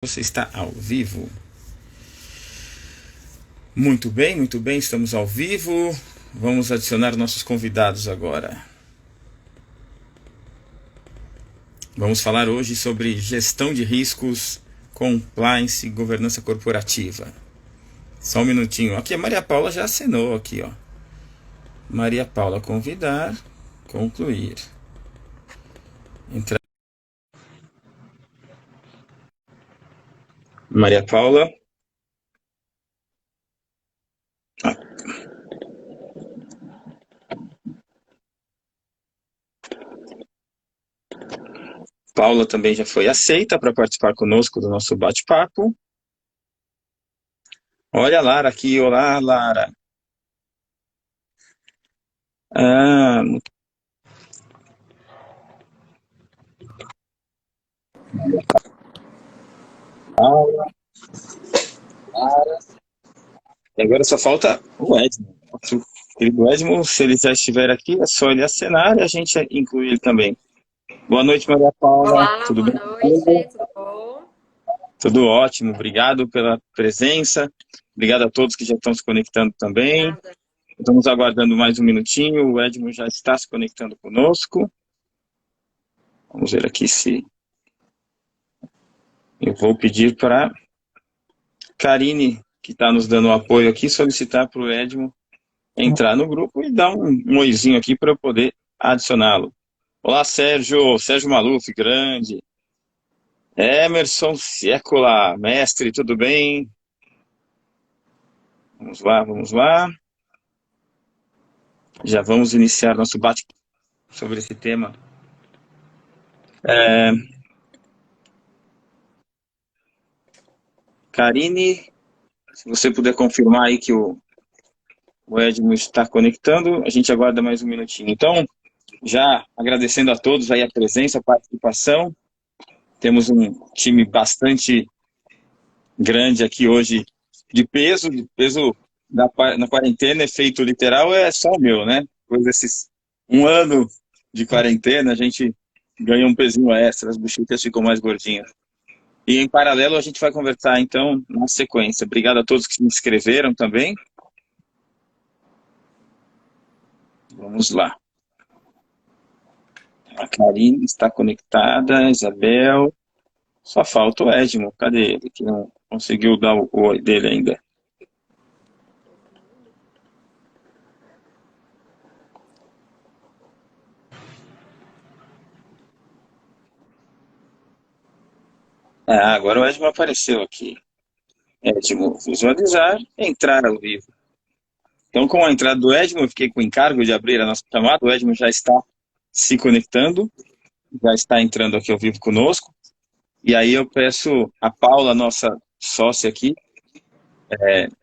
Você está ao vivo. Muito bem, estamos ao vivo. Vamos adicionar nossos convidados agora. Vamos falar hoje sobre gestão de riscos, compliance e governança corporativa. Só um minutinho. Aqui a Maria Paula já acenou aqui, ó. Maria Paula convidar, concluir. Entrar. Maria Paula. Paula também já foi aceita para participar conosco do nosso bate-papo. Olha a Lara aqui, olá Lara. Ah, Paula, Lara. E agora só falta o Edmo. Nosso querido Edmo, se ele já estiver aqui, é só ele acenar e a gente inclui ele também. Boa noite, Maria Paula. Olá, Tudo boa bem? noite, tudo bom? Tudo ótimo. Obrigado pela presença. Obrigado a todos que já estão se conectando também. Nada. Estamos aguardando mais um minutinho. O Edmo já está se conectando conosco. Vamos ver aqui se... Eu vou pedir para Karine, que está nos dando apoio aqui, solicitar para o Edmo entrar no grupo e dar um oizinho aqui para eu poder adicioná-lo. Olá, Sérgio. Sérgio Maluf, grande. Emerson Siecola, mestre, tudo bem? Vamos lá, vamos lá. Já vamos iniciar nosso bate sobre esse tema. Karine, se você puder confirmar aí que o Edmo está conectando, a gente aguarda mais um minutinho. Então, já agradecendo a todos aí a presença, a participação. Temos um time bastante grande aqui hoje de peso na quarentena, efeito literal é só o meu, né? Depois desses um ano de quarentena, a gente ganha um pezinho extra, as bochechas ficam mais gordinhas. E em paralelo a gente vai conversar então na sequência. Obrigado a todos que se inscreveram também. Vamos lá. A Karine está conectada, a Isabel. Só falta o Edmo. Cadê ele? Que não conseguiu dar o oi dele ainda. Ah, agora o Edmo apareceu aqui. Edmo, visualizar, entrar ao vivo. Então, com a entrada do Edmo, eu fiquei com o encargo de abrir a nossa chamada. O Edmo já está se conectando, já está entrando aqui ao vivo conosco. E aí eu peço a Paula, nossa sócia aqui,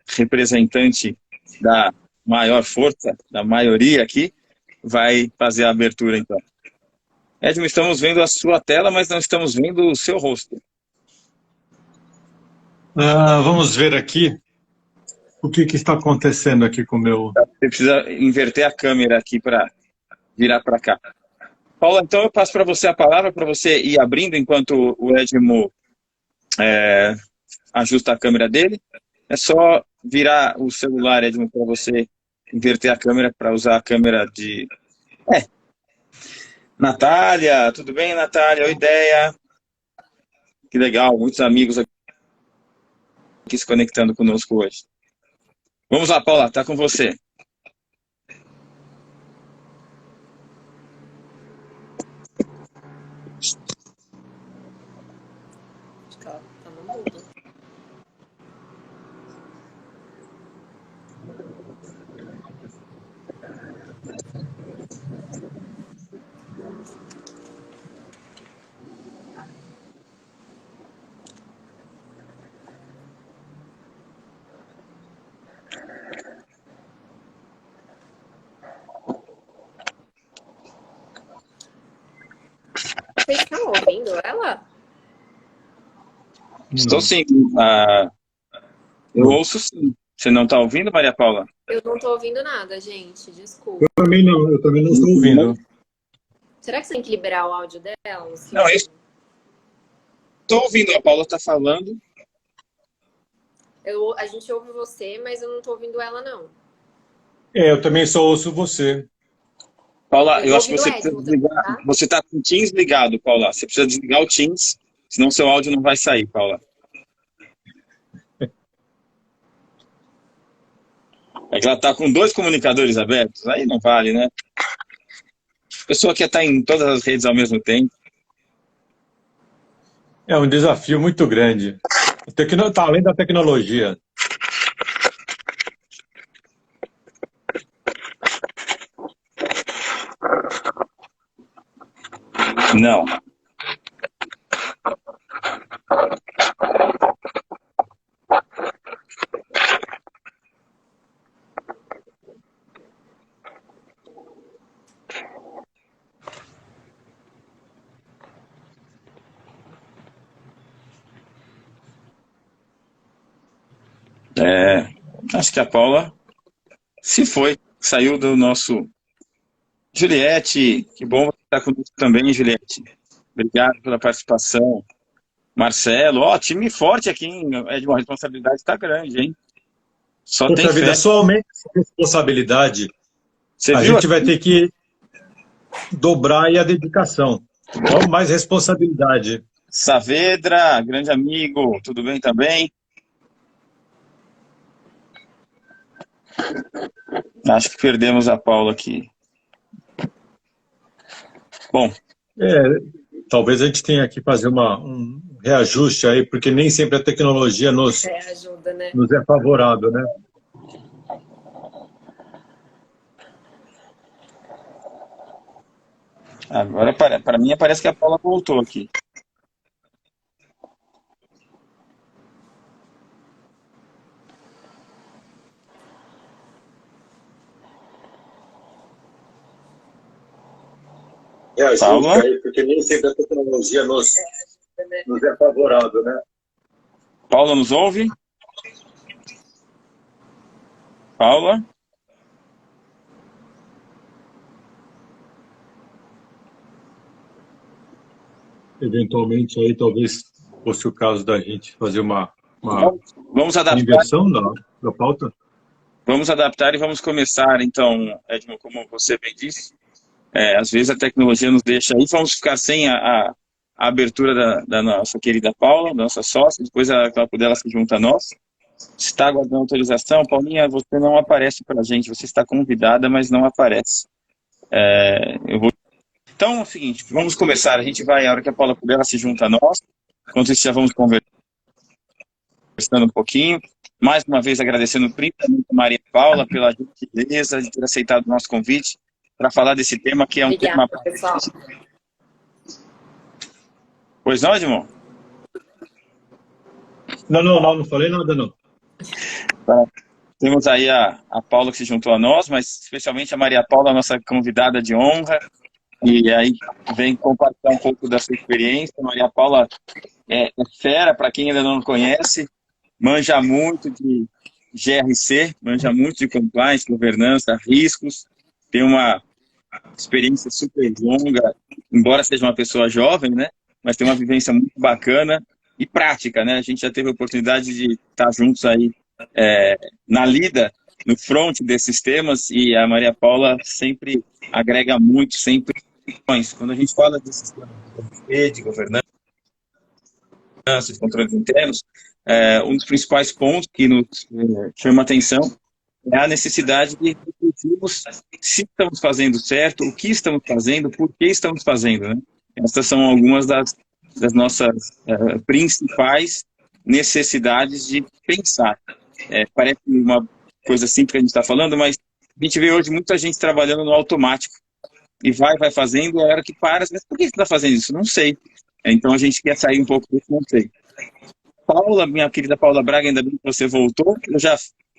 representante da maior força, da maioria aqui, vai fazer a abertura então. Edmo, estamos vendo a sua tela, mas não estamos vendo o seu rosto. Vamos ver aqui o que está acontecendo aqui com o meu. Você precisa inverter a câmera aqui para virar para cá. Paula, então eu passo para você a palavra, para você ir abrindo enquanto o Edmo ajusta a câmera dele. É só virar o celular, Edmo, para você inverter a câmera, para usar a câmera de... Natália, tudo bem, Natália? Oi, ideia. Que legal, muitos amigos aqui se conectando conosco hoje. Vamos lá, Paula, tá com você. Acho que ela tá no mudo. Vocês estão ouvindo ela? Estou Não, sim. Eu ouço sim. Você não está ouvindo, Maria Paula? Eu não tô ouvindo nada, gente, eu desculpa. também não, eu também não estou ouvindo. Será que você tem que liberar o áudio dela, Não, Luciano? Estou ouvindo, a Paula está falando. A gente ouve você, mas eu não tô ouvindo ela, não. Eu também só ouço você. Paula, Eu eu tô acho que ouvindo o você precisa Edmo também, desligar. tá? Você está com o Teams ligado, Paula. Você precisa desligar o Teams, senão seu áudio não vai sair, Paula. É que ela está com 2 comunicadores abertos, aí não vale, né? A pessoa quer estar em todas as redes ao mesmo tempo. É um desafio muito grande. Tá além da tecnologia. Não. Acho que a Paula se foi, saiu do nosso... Juliette, que bom você estar conosco também, Juliette. Obrigado pela participação. Marcelo, time forte aqui, hein? Edmo, a responsabilidade está grande, hein? Só tem Poxa vida, fé. só aumenta a responsabilidade. Você A viu? gente vai ter que dobrar aí a dedicação. Então, mais responsabilidade. Saavedra, grande amigo, tudo bem também? Acho que perdemos a Paula aqui. Bom, É, talvez a gente tenha que fazer um reajuste aí, porque nem sempre a tecnologia Ajuda, né? nos é favorável, né? agora para mim parece que a Paula voltou aqui. Reajuste Paula? aí, porque nem sempre a tecnologia nos é favorável, né? Paula nos ouve? Paula? Eventualmente aí talvez fosse o caso da gente fazer uma Vamos adaptar. inversão da pauta. Vamos adaptar e vamos começar, então, Edmo, como você bem disse. Às vezes a tecnologia nos deixa aí, vamos ficar sem a abertura da nossa querida Paula, nossa sócia, depois ela puder, ela se junta a nós. Está aguardando autorização. Paulinha, você não aparece para a gente, você está convidada, mas não aparece. Então é o seguinte, vamos começar, a gente vai, a hora que a Paula puder, ela se junta a nós, enquanto isso já vamos conversando um pouquinho. Mais uma vez agradecendo principalmente a Maria Paula pela gentileza de ter aceitado o nosso convite para falar desse tema, que é um Obrigada, tema... pessoal. Pois não, Edmond? Não falei nada, não. Temos aí a Paula que se juntou a nós, mas especialmente a Maria Paula, nossa convidada de honra, e aí vem compartilhar um pouco da sua experiência. A Maria Paula é fera, para quem ainda não conhece, manja muito de GRC, manja muito de compliance, governança, riscos, tem uma experiência super longa, embora seja uma pessoa jovem, né? Mas tem uma vivência muito bacana e prática, né? A gente já teve a oportunidade de estar juntos aí na lida, no front desses temas, e a Maria Paula sempre agrega muito, sempre. Quando a gente fala desses temas de governança, de controles internos, um dos principais pontos que nos chama a atenção é a necessidade de refletirmos se estamos fazendo certo, o que estamos fazendo, por que estamos fazendo, né? Essas são algumas das nossas principais necessidades de pensar. Parece uma coisa simples que a gente está falando, mas a gente vê hoje muita gente trabalhando no automático e vai fazendo, a hora que para, mas por que você está fazendo isso? Não sei. Então a gente quer sair um pouco desse não sei. Paula, minha querida Paula Braga, ainda bem que você voltou. Eu já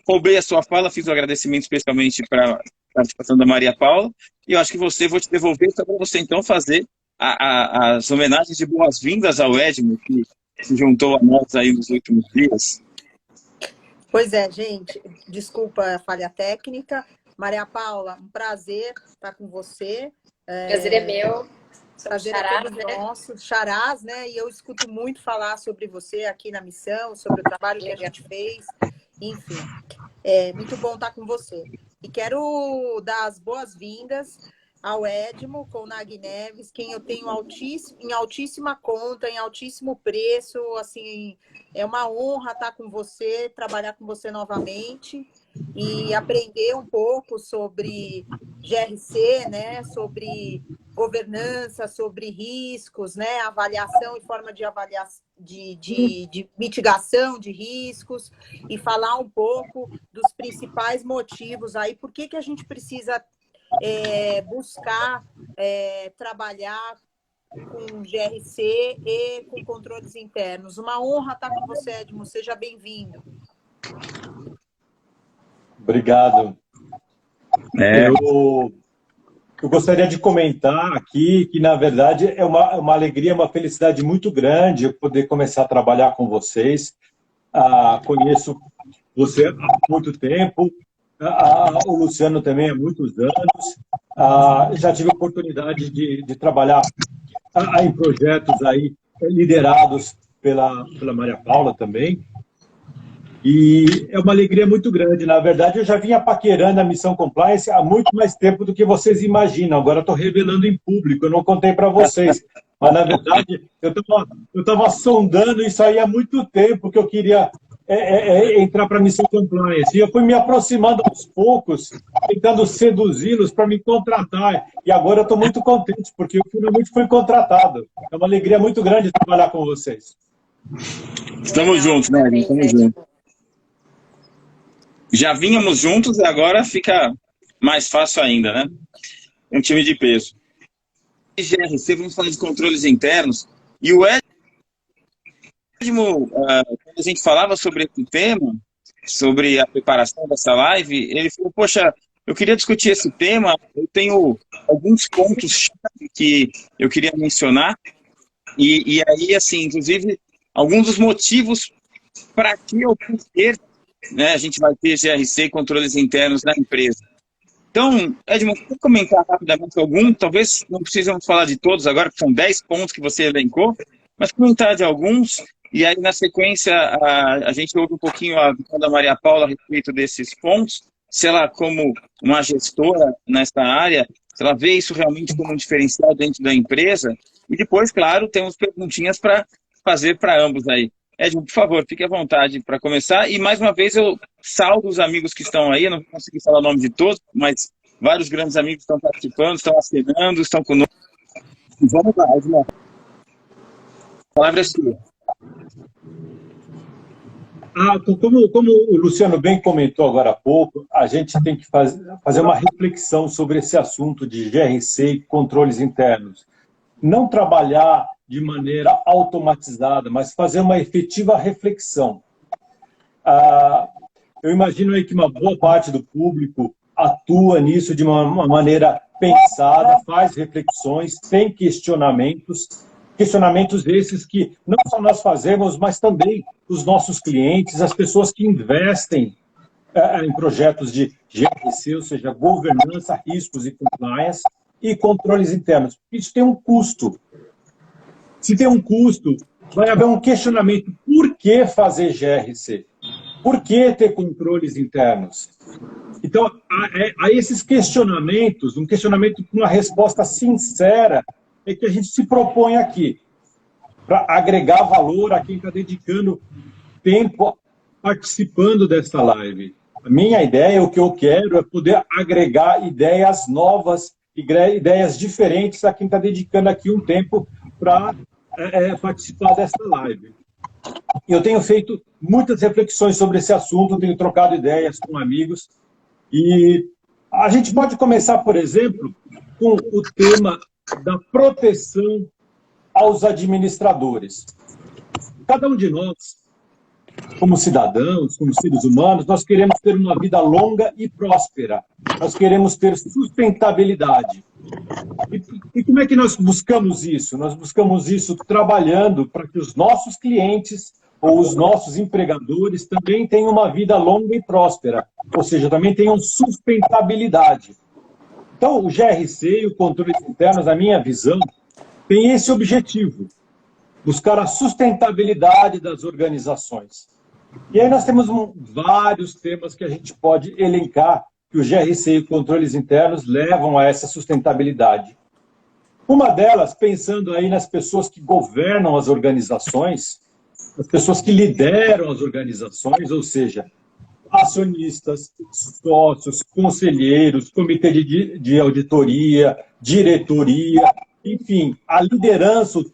roubei a sua fala, fiz um agradecimento especialmente para a participação da Maria Paula, e eu acho que vou te devolver só para você então fazer as homenagens de boas-vindas ao Edmo, que se juntou a nós aí nos últimos dias. Pois é, gente, desculpa a falha técnica. Maria Paula, um prazer estar com você. Prazer é meu. Prazer é Charás, todo né? nosso. Charás, né? E eu escuto muito falar sobre você aqui na missão, sobre o trabalho que a gente fez. Enfim, é muito bom estar com você. E quero dar as boas-vindas ao Edmo Colnag Neves, quem eu tenho em altíssima conta, em altíssimo preço. Assim, é uma honra estar com você, trabalhar com você novamente e aprender um pouco sobre GRC, né? Sobre governança, sobre riscos, né? Avaliação e forma de avaliação, de mitigação de riscos, e falar um pouco dos principais motivos aí, por que a gente precisa buscar trabalhar com GRC e com controles internos. Uma honra estar com você, Edmo. Seja bem-vindo. Obrigado. Eu gostaria de comentar aqui que, na verdade, é uma alegria, uma felicidade muito grande eu poder começar a trabalhar com vocês. Conheço você há muito tempo, o Luciano também há muitos anos. Já tive a oportunidade de trabalhar em projetos aí liderados pela Maria Paula também. E é uma alegria muito grande. Na verdade, eu já vinha paquerando a Missão Compliance há muito mais tempo do que vocês imaginam. Agora estou revelando em público, eu não contei para vocês. Mas, na verdade, eu estava sondando isso aí há muito tempo, que eu queria entrar para a Missão Compliance. E eu fui me aproximando aos poucos, tentando seduzi-los para me contratar. E agora eu estou muito contente, porque eu finalmente fui contratado. É uma alegria muito grande trabalhar com vocês. Estamos juntos, né? Estamos juntos. Já vínhamos juntos e agora fica mais fácil ainda, né? Um time de peso. GRC, vamos falar de controles internos. E o Edmo, quando a gente falava sobre esse tema, sobre a preparação dessa live, ele falou, poxa, eu queria discutir esse tema, eu tenho alguns pontos que eu queria mencionar, e aí, assim, inclusive, alguns dos motivos para que eu quis ter, né, a gente vai ter GRC e controles internos na empresa. Então, Edmo, quer comentar rapidamente algum? Talvez não precisamos falar de todos agora, porque são 10 pontos que você elencou, mas comentar de alguns, e aí na sequência a gente ouve um pouquinho a visão da Maria Paula a respeito desses pontos, se ela, como uma gestora nessa área, se ela vê isso realmente como um diferencial dentro da empresa, e depois, claro, temos perguntinhas para fazer para ambos aí. Edmo, por favor, fique à vontade para começar. E, mais uma vez, eu salvo os amigos que estão aí. Eu não consegui falar o nome de todos, mas vários grandes amigos estão participando, estão assinando, estão conosco. Vamos lá, Edmo. A palavra é sua. Como o Luciano bem comentou agora há pouco, a gente tem que fazer uma reflexão sobre esse assunto de GRC e controles internos. Não trabalhar de maneira automatizada, mas fazer uma efetiva reflexão. Eu imagino aí que uma boa parte do público atua nisso de uma maneira pensada, faz reflexões, tem questionamentos esses que não só nós fazemos, mas também os nossos clientes, as pessoas que investem em projetos de GRC, ou seja, governança, riscos e compliance, e controles internos. Isso tem um custo. Se tem um custo, vai haver um questionamento. Por que fazer GRC? Por que ter controles internos? Então, há esses questionamentos, um questionamento com uma resposta sincera, é que a gente se propõe aqui, para agregar valor a quem está dedicando tempo participando desta live. A minha ideia, o que eu quero, é poder agregar ideias novas, ideias diferentes a quem está dedicando aqui um tempo para participar desta live. Eu tenho feito muitas reflexões sobre esse assunto, tenho trocado ideias com amigos, e a gente pode começar, por exemplo, com o tema da proteção aos administradores. Cada um de nós, como cidadãos, como seres humanos, nós queremos ter uma vida longa e próspera. Nós queremos ter sustentabilidade. E como é que nós buscamos isso? Nós buscamos isso trabalhando para que os nossos clientes ou os nossos empregadores também tenham uma vida longa e próspera, ou seja, também tenham sustentabilidade. Então, o GRC e o controles internos, na minha visão, tem esse objetivo, buscar a sustentabilidade das organizações. E aí nós temos vários temas que a gente pode elencar, que o GRC e controles internos levam a essa sustentabilidade. Uma delas, pensando aí nas pessoas que governam as organizações, as pessoas que lideram as organizações, ou seja, acionistas, sócios, conselheiros, comitê de auditoria, diretoria, enfim, a liderança,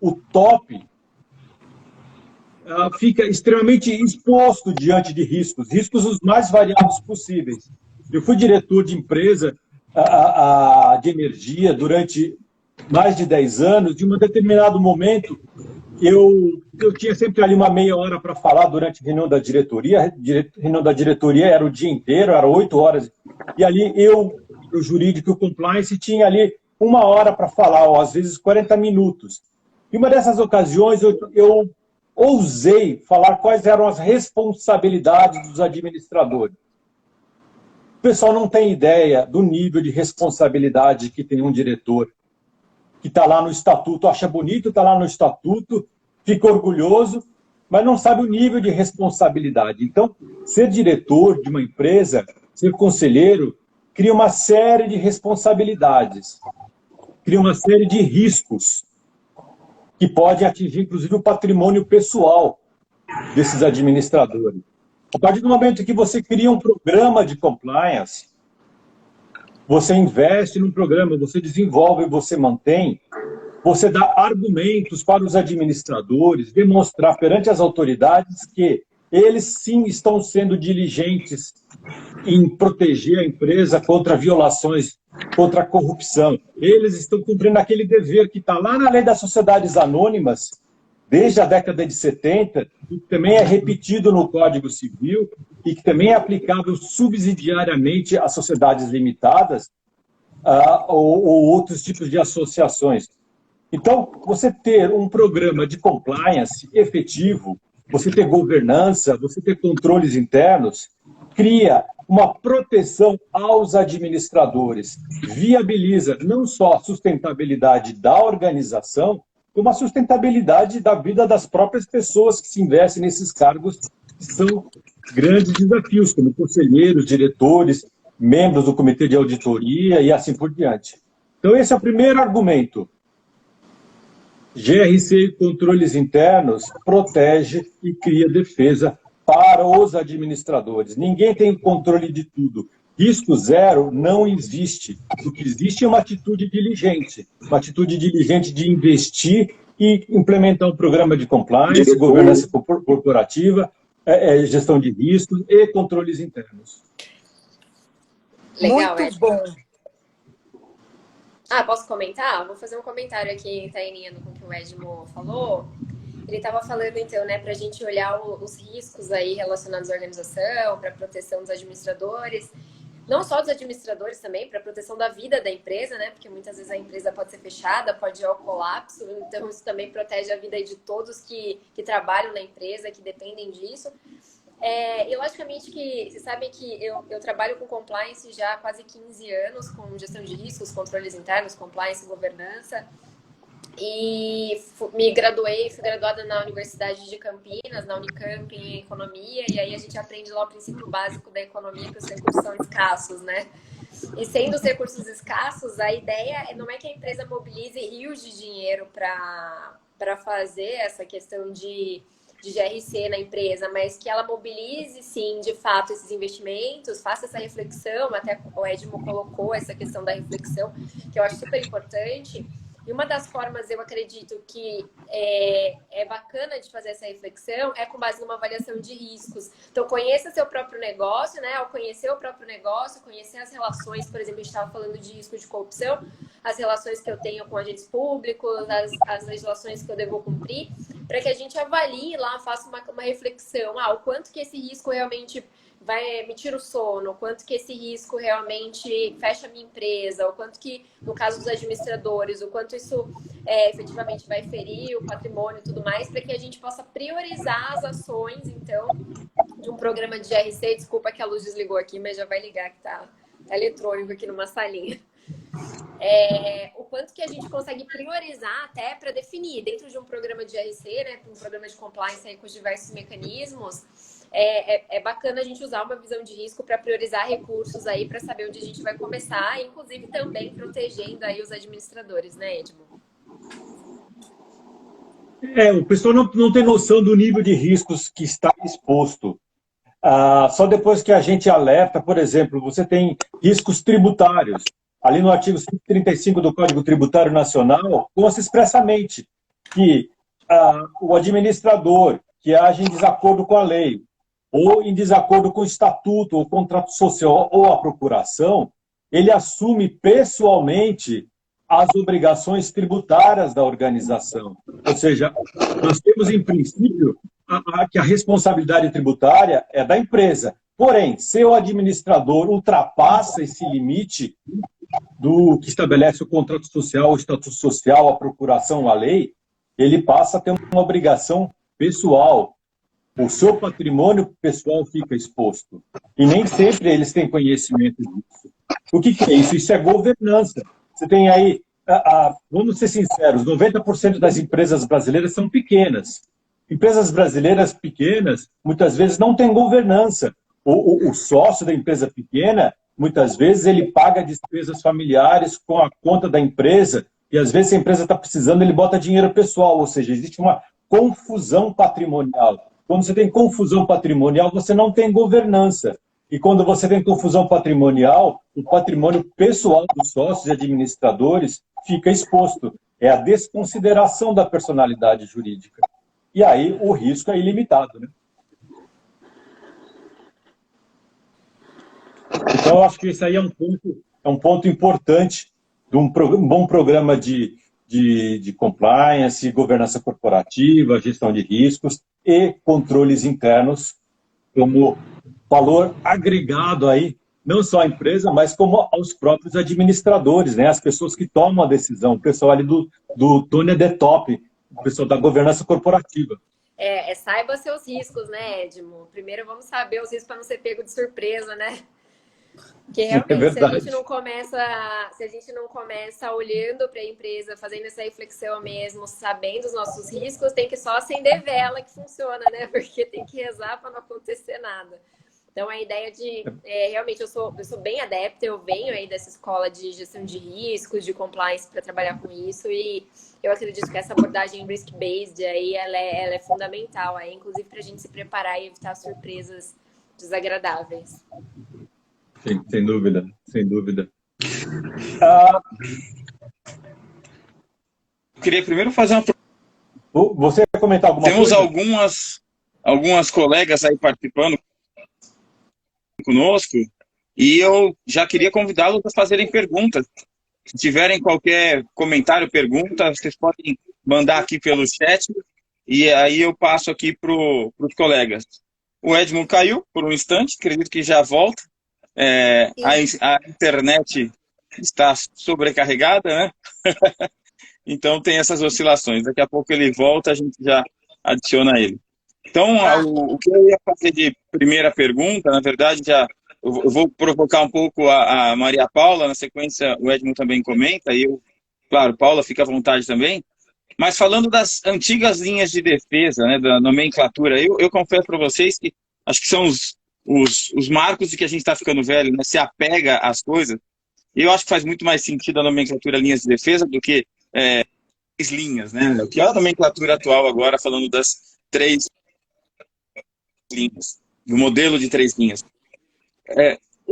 o top, fica extremamente exposto diante de riscos os mais variados possíveis. Eu fui diretor de empresa de energia durante mais de 10 anos, de um determinado momento, eu tinha sempre ali uma meia hora para falar durante a reunião da diretoria. Reunião da diretoria era o dia inteiro, era 8 horas. E ali o jurídico, o compliance, tinha ali uma hora para falar, ou às vezes 40 minutos. E uma dessas ocasiões eu ousei falar quais eram as responsabilidades dos administradores. O pessoal não tem ideia do nível de responsabilidade que tem um diretor, que está lá no estatuto, acha bonito, está lá no estatuto, fica orgulhoso, mas não sabe o nível de responsabilidade. Então, ser diretor de uma empresa, ser conselheiro, cria uma série de responsabilidades, cria uma série de riscos, que pode atingir, inclusive, o patrimônio pessoal desses administradores. A partir do momento que você cria um programa de compliance, você investe num programa, você desenvolve, você mantém, você dá argumentos para os administradores, demonstrar perante as autoridades que eles sim estão sendo diligentes em proteger a empresa contra violações, contra a corrupção. Eles estão cumprindo aquele dever que está lá na lei das sociedades anônimas, desde a década de 70, que também é repetido no Código Civil e que também é aplicável subsidiariamente às sociedades limitadas ou outros tipos de associações. Então, você ter um programa de compliance efetivo, você ter governança, você ter controles internos, cria uma proteção aos administradores, viabiliza não só a sustentabilidade da organização, como a sustentabilidade da vida das próprias pessoas que se investem nesses cargos, que são grandes desafios, como conselheiros, diretores, membros do comitê de auditoria e assim por diante. Então, esse é o primeiro argumento. GRC e controles internos protege e cria defesa para os administradores. Ninguém tem controle de tudo. Risco zero não existe. O que existe é uma atitude diligente de investir e implementar um programa de compliance, governança corporativa, gestão de riscos e controles internos. Legal, muito bom. Posso comentar? Vou fazer um comentário aqui, Taininha, com o que o Edmo falou. Ele estava falando, então, né, para a gente olhar os riscos aí relacionados à organização, para a proteção dos administradores, não só dos administradores também, para a proteção da vida da empresa, né, porque muitas vezes a empresa pode ser fechada, pode ir ao colapso, então isso também protege a vida de todos que trabalham na empresa, que dependem disso. E logicamente que, vocês sabem que eu trabalho com compliance já há quase 15 anos, com gestão de riscos, controles internos, compliance e governança. E fui graduada na Universidade de Campinas, na Unicamp, em Economia, e aí a gente aprende lá o princípio básico da economia, que os recursos são escassos, né? E sendo os recursos escassos, a ideia não é que a empresa mobilize rios de dinheiro para fazer essa questão de GRC na empresa, mas que ela mobilize, sim, de fato, esses investimentos, faça essa reflexão, até o Edmo colocou essa questão da reflexão, que eu acho super importante. E uma das formas, eu acredito, que é bacana de fazer essa reflexão é com base numa avaliação de riscos. Então, conheça seu próprio negócio, né? Ao conhecer o próprio negócio, conhecer as relações, por exemplo, a gente estava falando de risco de corrupção, as relações que eu tenho com agentes públicos, as legislações que eu devo cumprir, para que a gente avalie lá, faça uma reflexão, o quanto que esse risco realmente me tira o sono, o quanto que esse risco realmente fecha a minha empresa, o quanto que, no caso dos administradores, o quanto isso efetivamente vai ferir o patrimônio e tudo mais, para que a gente possa priorizar as ações, então, de um programa de GRC. Desculpa que a luz desligou aqui, mas já vai ligar, que tá eletrônico aqui numa salinha. o quanto que a gente consegue priorizar até para definir dentro de um programa de RC, né, um programa de compliance aí com os diversos mecanismos. É bacana a gente usar uma visão de risco para priorizar recursos aí para saber onde a gente vai começar, inclusive também protegendo aí os administradores, né, Edmo? O pessoal não tem noção do nível de riscos que está exposto. Só depois que a gente alerta, por exemplo, você tem riscos tributários. Ali no artigo 135 do Código Tributário Nacional, consta expressamente que o administrador que age em desacordo com a lei, ou em desacordo com o estatuto, ou contrato social, ou a procuração, ele assume pessoalmente as obrigações tributárias da organização. Ou seja, nós temos, em princípio, que a responsabilidade tributária é da empresa. Porém, se o administrador ultrapassa esse limite do que estabelece o contrato social, o estatuto social, a procuração, a lei, ele passa a ter uma obrigação pessoal. O seu patrimônio pessoal fica exposto. E nem sempre eles têm conhecimento disso. O que é isso? Isso é governança. Você tem aí, vamos ser sinceros, 90% das empresas brasileiras são pequenas. Empresas brasileiras pequenas, muitas vezes, não têm governança. O sócio da empresa pequena, muitas vezes, ele paga despesas familiares com a conta da empresa, e às vezes, se a empresa está precisando, ele bota dinheiro pessoal, ou seja, existe uma confusão patrimonial. Quando você tem confusão patrimonial, você não tem governança. E quando você tem confusão patrimonial, o patrimônio pessoal dos sócios e administradores fica exposto. É a desconsideração da personalidade jurídica. E aí o risco é ilimitado, né? Então, eu acho que isso aí é um ponto importante de um bom programa de compliance, governança corporativa, gestão de riscos e controles internos como valor agregado aí, não só à empresa, mas como aos próprios administradores, né? As pessoas que tomam a decisão, o pessoal ali do Tony the Top, o pessoal da governança corporativa. Saiba seus riscos, né, Edmo? Primeiro vamos saber os riscos para não ser pego de surpresa, né? Porque realmente, se a gente não começa olhando para a empresa, fazendo essa reflexão mesmo, sabendo os nossos riscos, tem que só acender vela que funciona, né? Porque tem que rezar para não acontecer nada. Então, a ideia de... realmente, eu sou bem adepta, eu venho aí dessa escola de gestão de riscos, de compliance para trabalhar com isso, e eu acredito que essa abordagem risk-based aí, ela é fundamental, aí, inclusive para a gente se preparar e evitar surpresas desagradáveis. Sim, sem dúvida, sem dúvida. Queria primeiro fazer uma... Você quer comentar alguma coisa? Temos algumas colegas aí participando conosco e eu já queria convidá-los a fazerem perguntas. Se tiverem qualquer comentário, pergunta, vocês podem mandar aqui pelo chat e aí eu passo aqui para os colegas. O Edmo caiu por um instante, acredito que já volta. A internet está sobrecarregada, né? Então tem essas oscilações. Daqui a pouco ele volta, a gente já adiciona ele. Então, o que eu ia fazer de primeira pergunta, na verdade, eu vou provocar um pouco a Maria Paula, na sequência o Edmo também comenta, e eu, claro, Paula, fica à vontade também. Mas falando das antigas linhas de defesa, né, da nomenclatura, eu confesso para vocês que acho que são os marcos de que a gente está ficando velho, né, se apega às coisas. E eu acho que faz muito mais sentido a nomenclatura linhas de defesa do que três linhas, né? O que é a nomenclatura atual agora, falando das três linhas, do modelo de três linhas.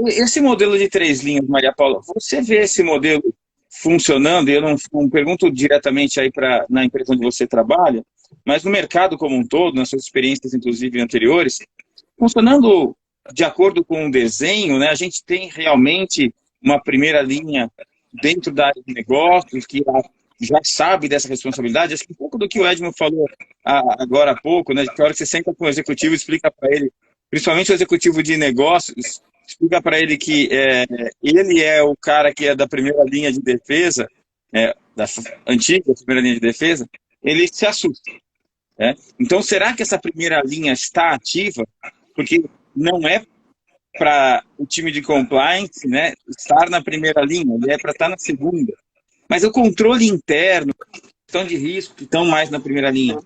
Esse modelo de três linhas, Maria Paula, você vê esse modelo funcionando? Eu não pergunto diretamente aí na empresa onde você trabalha, mas no mercado como um todo, nas suas experiências, inclusive anteriores, funcionando de acordo com o desenho, né? A gente tem realmente uma primeira linha dentro da área de negócios que já sabe dessa responsabilidade. Acho que um pouco do que o Edmo falou agora há pouco, né? Que a hora que você senta com o executivo, explica para ele, principalmente o executivo de negócios, explica para ele que ele é o cara que é da primeira linha de defesa, da antiga primeira linha de defesa, ele se assusta. Então, será que essa primeira linha está ativa? Porque não é para o time de compliance, né, estar na primeira linha, ele é para estar na segunda. Mas o controle interno, questão de risco, que estão mais na primeira linha.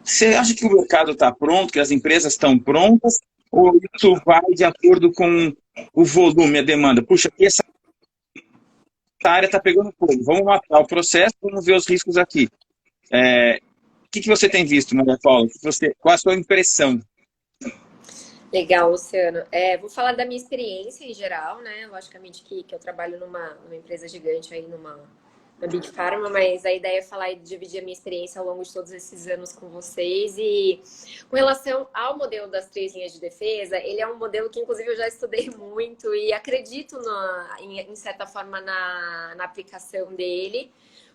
Você acha que o mercado está pronto, que as empresas estão prontas, ou isso vai de acordo com o volume, a demanda? Puxa, aqui essa área está pegando fogo, vamos matar o processo, vamos ver os riscos aqui. O que você tem visto, Maria Paula? Qual a sua impressão? Legal, Luciano. Vou falar da minha experiência em geral, né? Logicamente que eu trabalho numa empresa gigante aí, numa Big Pharma, mas a ideia é falar e dividir a minha experiência ao longo de todos esses anos com vocês. E com relação ao modelo das 3 linhas de defesa, ele é um modelo que, inclusive, eu já estudei muito e acredito, em certa forma, na aplicação dele.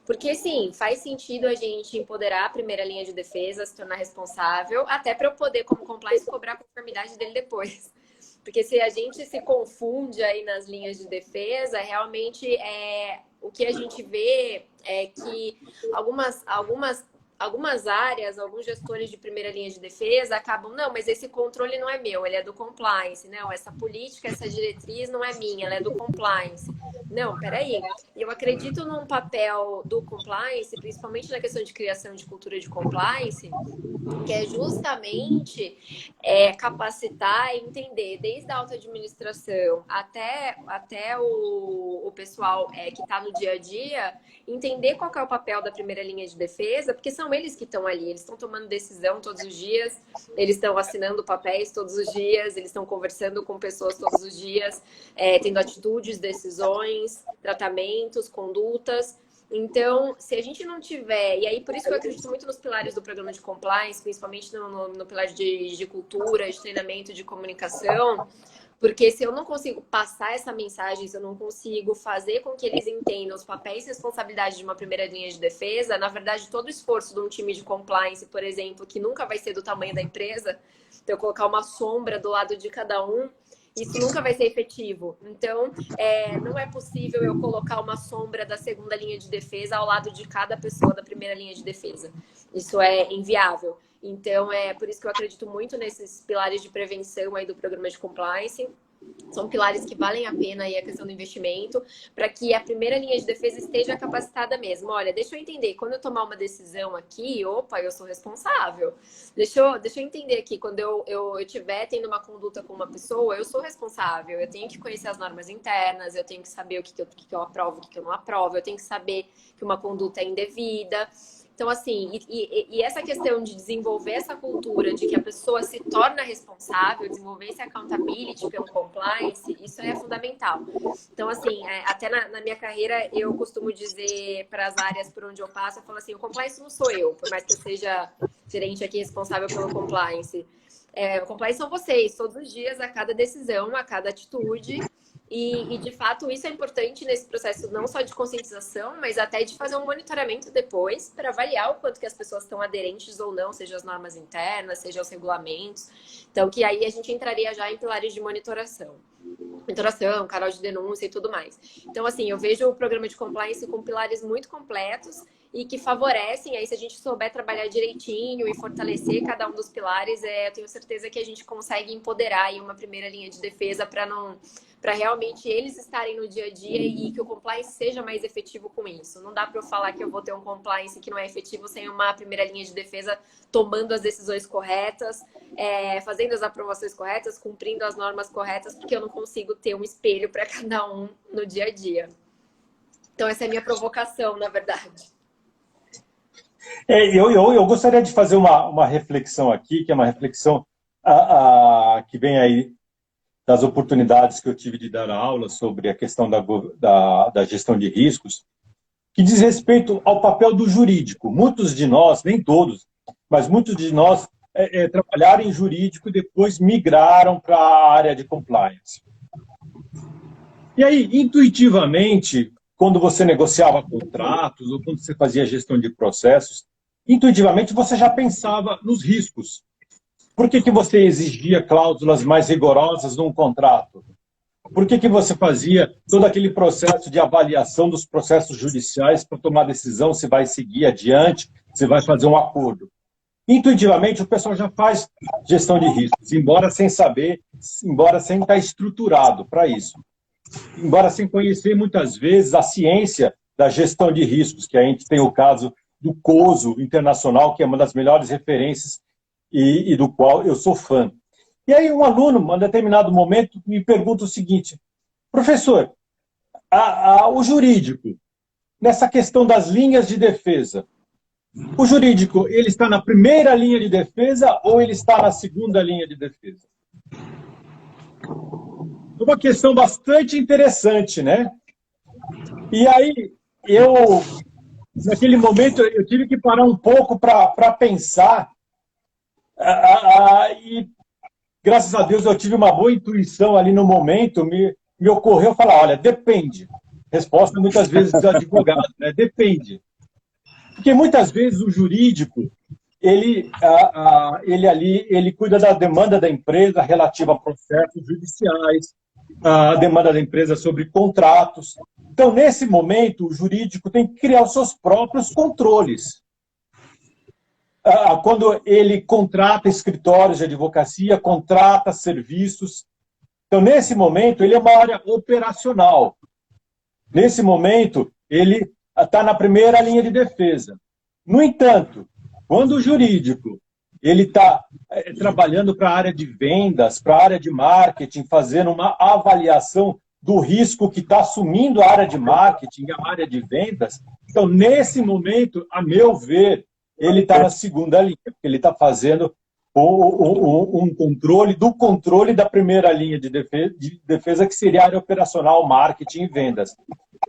Porque, sim, faz sentido a gente empoderar a primeira linha de defesa, se tornar responsável, até para eu poder, como compliance, cobrar a conformidade dele depois. Porque se a gente se confunde aí nas linhas de defesa, realmente o que a gente vê é que algumas áreas, alguns gestores de primeira linha de defesa acabam, não, mas esse controle não é meu, ele é do compliance, não, essa política, essa diretriz não é minha, ela é do compliance. Não, peraí, eu acredito num papel do compliance, principalmente na questão de criação de cultura de compliance, que é justamente capacitar e entender, desde a alta administração até o pessoal que está no dia a dia, entender qual que é o papel da primeira linha de defesa, porque são eles que estão ali, eles estão tomando decisão todos os dias, eles estão assinando papéis todos os dias, eles estão conversando com pessoas todos os dias, tendo atitudes, decisões, tratamentos, condutas. Então, se a gente não tiver... E aí, por isso que eu acredito muito nos pilares do programa de compliance, principalmente no pilar de cultura, de treinamento, de comunicação, porque se eu não consigo passar essa mensagem, se eu não consigo fazer com que eles entendam os papéis e responsabilidades de uma primeira linha de defesa, na verdade, todo o esforço de um time de compliance, por exemplo, que nunca vai ser do tamanho da empresa, então eu colocar uma sombra do lado de cada um, isso nunca vai ser efetivo. Então, não é possível eu colocar uma sombra da segunda linha de defesa ao lado de cada pessoa da primeira linha de defesa. Isso é inviável. Então, é por isso que eu acredito muito nesses pilares de prevenção aí do programa de compliance. São pilares que valem a pena aí a questão do investimento, para que a primeira linha de defesa esteja capacitada mesmo. Olha, deixa eu entender, quando eu tomar uma decisão aqui, opa, eu sou responsável. Deixa eu entender aqui, quando eu estiver tendo uma conduta com uma pessoa, eu sou responsável. Eu tenho que conhecer as normas internas, eu tenho que saber o que eu aprovo, o que eu não aprovo, eu tenho que saber que uma conduta é indevida. Então, assim, e essa questão de desenvolver essa cultura de que a pessoa se torna responsável, desenvolver esse accountability pelo compliance, isso é fundamental. Então, assim, até na minha carreira, eu costumo dizer para as áreas por onde eu passo, eu falo assim, o compliance não sou eu, por mais que eu seja gerente aqui responsável pelo compliance. O compliance são vocês, todos os dias, a cada decisão, a cada atitude. E, de fato, isso é importante nesse processo não só de conscientização, mas até de fazer um monitoramento depois para avaliar o quanto que as pessoas estão aderentes ou não, seja as normas internas, seja os regulamentos. Então, que aí a gente entraria já em pilares de monitoração, canal de denúncia e tudo mais. Então, assim, eu vejo o programa de compliance com pilares muito completos e que favorecem, aí se a gente souber trabalhar direitinho e fortalecer cada um dos pilares, eu tenho certeza que a gente consegue empoderar aí uma primeira linha de defesa para realmente eles estarem no dia a dia e que o compliance seja mais efetivo com isso. Não dá para eu falar que eu vou ter um compliance que não é efetivo sem uma primeira linha de defesa tomando as decisões corretas, fazendo as aprovações corretas, cumprindo as normas corretas, porque eu não consigo ter um espelho para cada um no dia a dia. Então, essa é a minha provocação, na verdade. Eu gostaria de fazer uma reflexão aqui, que é uma reflexão que vem aí das oportunidades que eu tive de dar aula sobre a questão da gestão de riscos, que diz respeito ao papel do jurídico. Muitos de nós, nem todos, mas muitos de nós trabalharam em jurídico e depois migraram para a área de compliance. E aí, intuitivamente, quando você negociava contratos ou quando você fazia gestão de processos, intuitivamente você já pensava nos riscos. Por que você exigia cláusulas mais rigorosas num contrato? Por que você fazia todo aquele processo de avaliação dos processos judiciais para tomar decisão se vai seguir adiante, se vai fazer um acordo? Intuitivamente, o pessoal já faz gestão de riscos, embora sem saber, embora sem estar estruturado para isso. Embora sem conhecer, muitas vezes, a ciência da gestão de riscos, que a gente tem o caso do COSO Internacional, que é uma das melhores referências e do qual eu sou fã. E aí um aluno, em um determinado momento, me pergunta o seguinte: professor, o jurídico, nessa questão das linhas de defesa, o jurídico, ele está na primeira linha de defesa ou ele está na segunda linha de defesa? É uma questão bastante interessante, né? E aí, naquele momento, eu tive que parar um pouco para pensar, e graças a Deus eu tive uma boa intuição ali no momento, me ocorreu falar, olha, depende. Resposta muitas vezes dos advogados, né? Depende. Porque muitas vezes o jurídico, ele cuida da demanda da empresa relativa a processos judiciais, a demanda da empresa sobre contratos. Então, nesse momento, o jurídico tem que criar os seus próprios controles. Quando ele contrata escritórios de advocacia, contrata serviços. Então, nesse momento, ele é uma área operacional. Nesse momento, ele está na primeira linha de defesa. No entanto, quando o jurídico ele está trabalhando para a área de vendas, para a área de marketing, fazendo uma avaliação do risco que está assumindo a área de marketing, a área de vendas, então, nesse momento, a meu ver, ele está na segunda linha, porque ele está fazendo um controle da primeira linha de defesa, que seria a área operacional, marketing e vendas.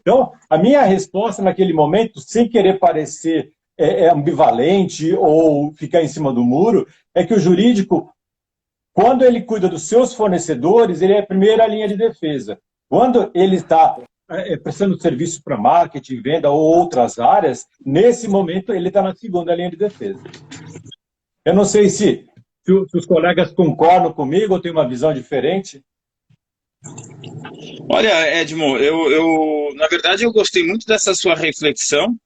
Então, a minha resposta naquele momento, sem querer parecer ambivalente ou ficar em cima do muro, é que o jurídico, quando ele cuida dos seus fornecedores, ele é a primeira linha de defesa. Quando ele está prestando serviço para marketing, venda ou outras áreas, nesse momento ele está na segunda linha de defesa. Eu não sei se os colegas concordam comigo ou têm uma visão diferente. Olha, Edmo, na verdade eu gostei muito dessa sua reflexão.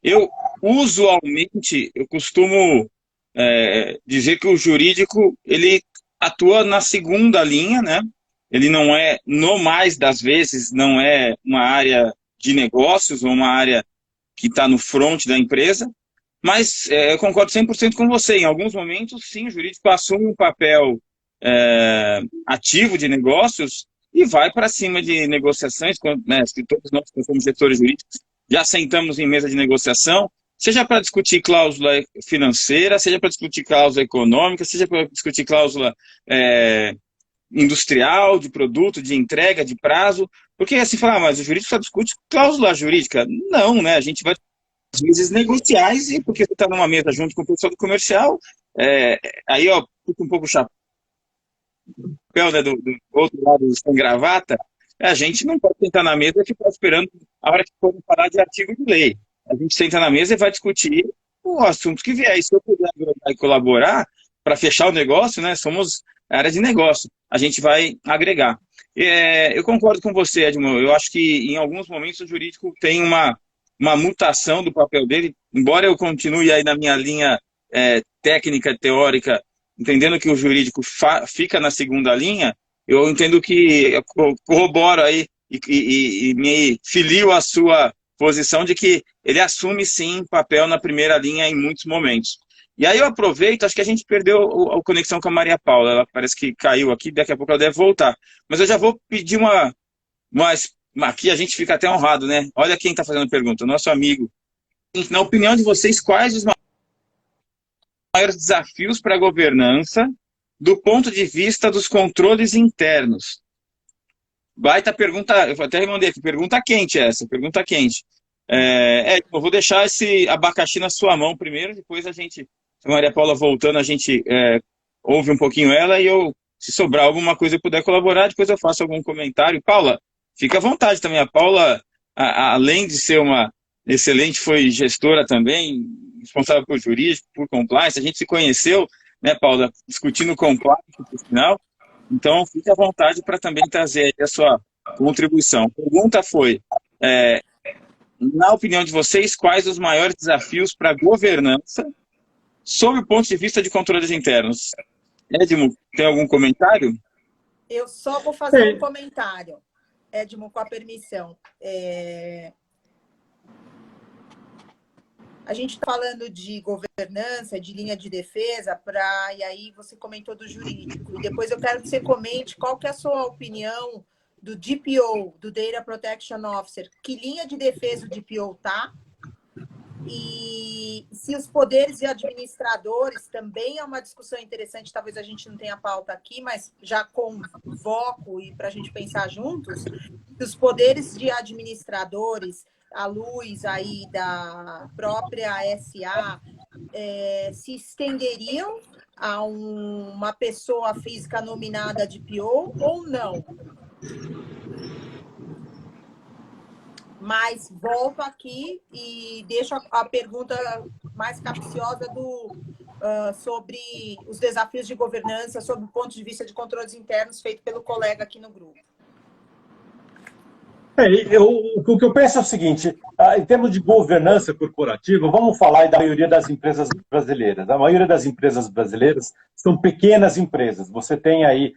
Eu usualmente eu costumo dizer que o jurídico ele atua na segunda linha, né? Ele não é, no mais das vezes, não é uma área de negócios ou uma área que está no front da empresa, mas eu concordo 100% com você. Em alguns momentos, sim, o jurídico assume um papel ativo de negócios e vai para cima de negociações, né, que todos nós que somos gestores jurídicos já sentamos em mesa de negociação, seja para discutir cláusula financeira, seja para discutir cláusula econômica, seja para discutir cláusula industrial, de produto, de entrega, de prazo, porque assim, mas o jurídico só discute cláusula jurídica. Não, né? A gente vai às vezes negociais, e porque você está numa mesa junto com o pessoal do comercial, aí, ó, fica um pouco chapéu, né, do outro lado sem gravata, a gente não pode sentar na mesa e ficar esperando a hora que for falar de artigo de lei. A gente senta na mesa e vai discutir o assunto que vier. E se eu puder agregar e colaborar para fechar o negócio, né, somos área de negócio, a gente vai agregar. Eu concordo com você, Edmo. Eu acho que em alguns momentos o jurídico tem uma mutação do papel dele, embora eu continue aí na minha linha técnica, teórica, entendendo que o jurídico fica na segunda linha, eu entendo que eu corroboro aí e me filio à sua posição de que ele assume sim papel na primeira linha em muitos momentos. E aí eu aproveito, acho que a gente perdeu a conexão com a Maria Paula, ela parece que caiu aqui, daqui a pouco ela deve voltar. Mas eu já vou pedir aqui a gente fica até honrado, né? Olha quem está fazendo a pergunta, nosso amigo. Na opinião de vocês, quais os maiores desafios para a governança do ponto de vista dos controles internos? Baita pergunta, eu vou até responder aqui, pergunta quente essa, pergunta quente. Eu vou deixar esse abacaxi na sua mão primeiro, depois a gente, a Maria Paula voltando, a gente ouve um pouquinho ela e se sobrar alguma coisa e puder colaborar, depois eu faço algum comentário. Paula, fica à vontade também. A Paula, além de ser uma excelente, foi gestora também, responsável por jurídico, por compliance. A gente se conheceu, né, Paula, discutindo compliance no final. Então, fique à vontade para também trazer a sua contribuição. A pergunta foi, na opinião de vocês, quais os maiores desafios para a governança sob o ponto de vista de controles internos? Edmo, tem algum comentário? Eu só vou fazer um comentário. Edmo, com a permissão. A gente está falando de governança, de linha de defesa, e aí você comentou do jurídico. E depois eu quero que você comente qual que é a sua opinião do DPO, do Data Protection Officer. Que linha de defesa o DPO está? E se os poderes e administradores, também é uma discussão interessante, talvez a gente não tenha pauta aqui, mas já convoco e para a gente pensar juntos, se os poderes de administradores, à luz aí da própria SA, se estenderiam a uma pessoa física nominada de PO ou não. Mas volto aqui e deixo a pergunta mais capciosa sobre os desafios de governança, sob o ponto de vista de controles internos, feito pelo colega aqui no grupo. O que eu penso é o seguinte, em termos de governança corporativa, vamos falar da maioria das empresas brasileiras. A maioria das empresas brasileiras são pequenas empresas. Você tem aí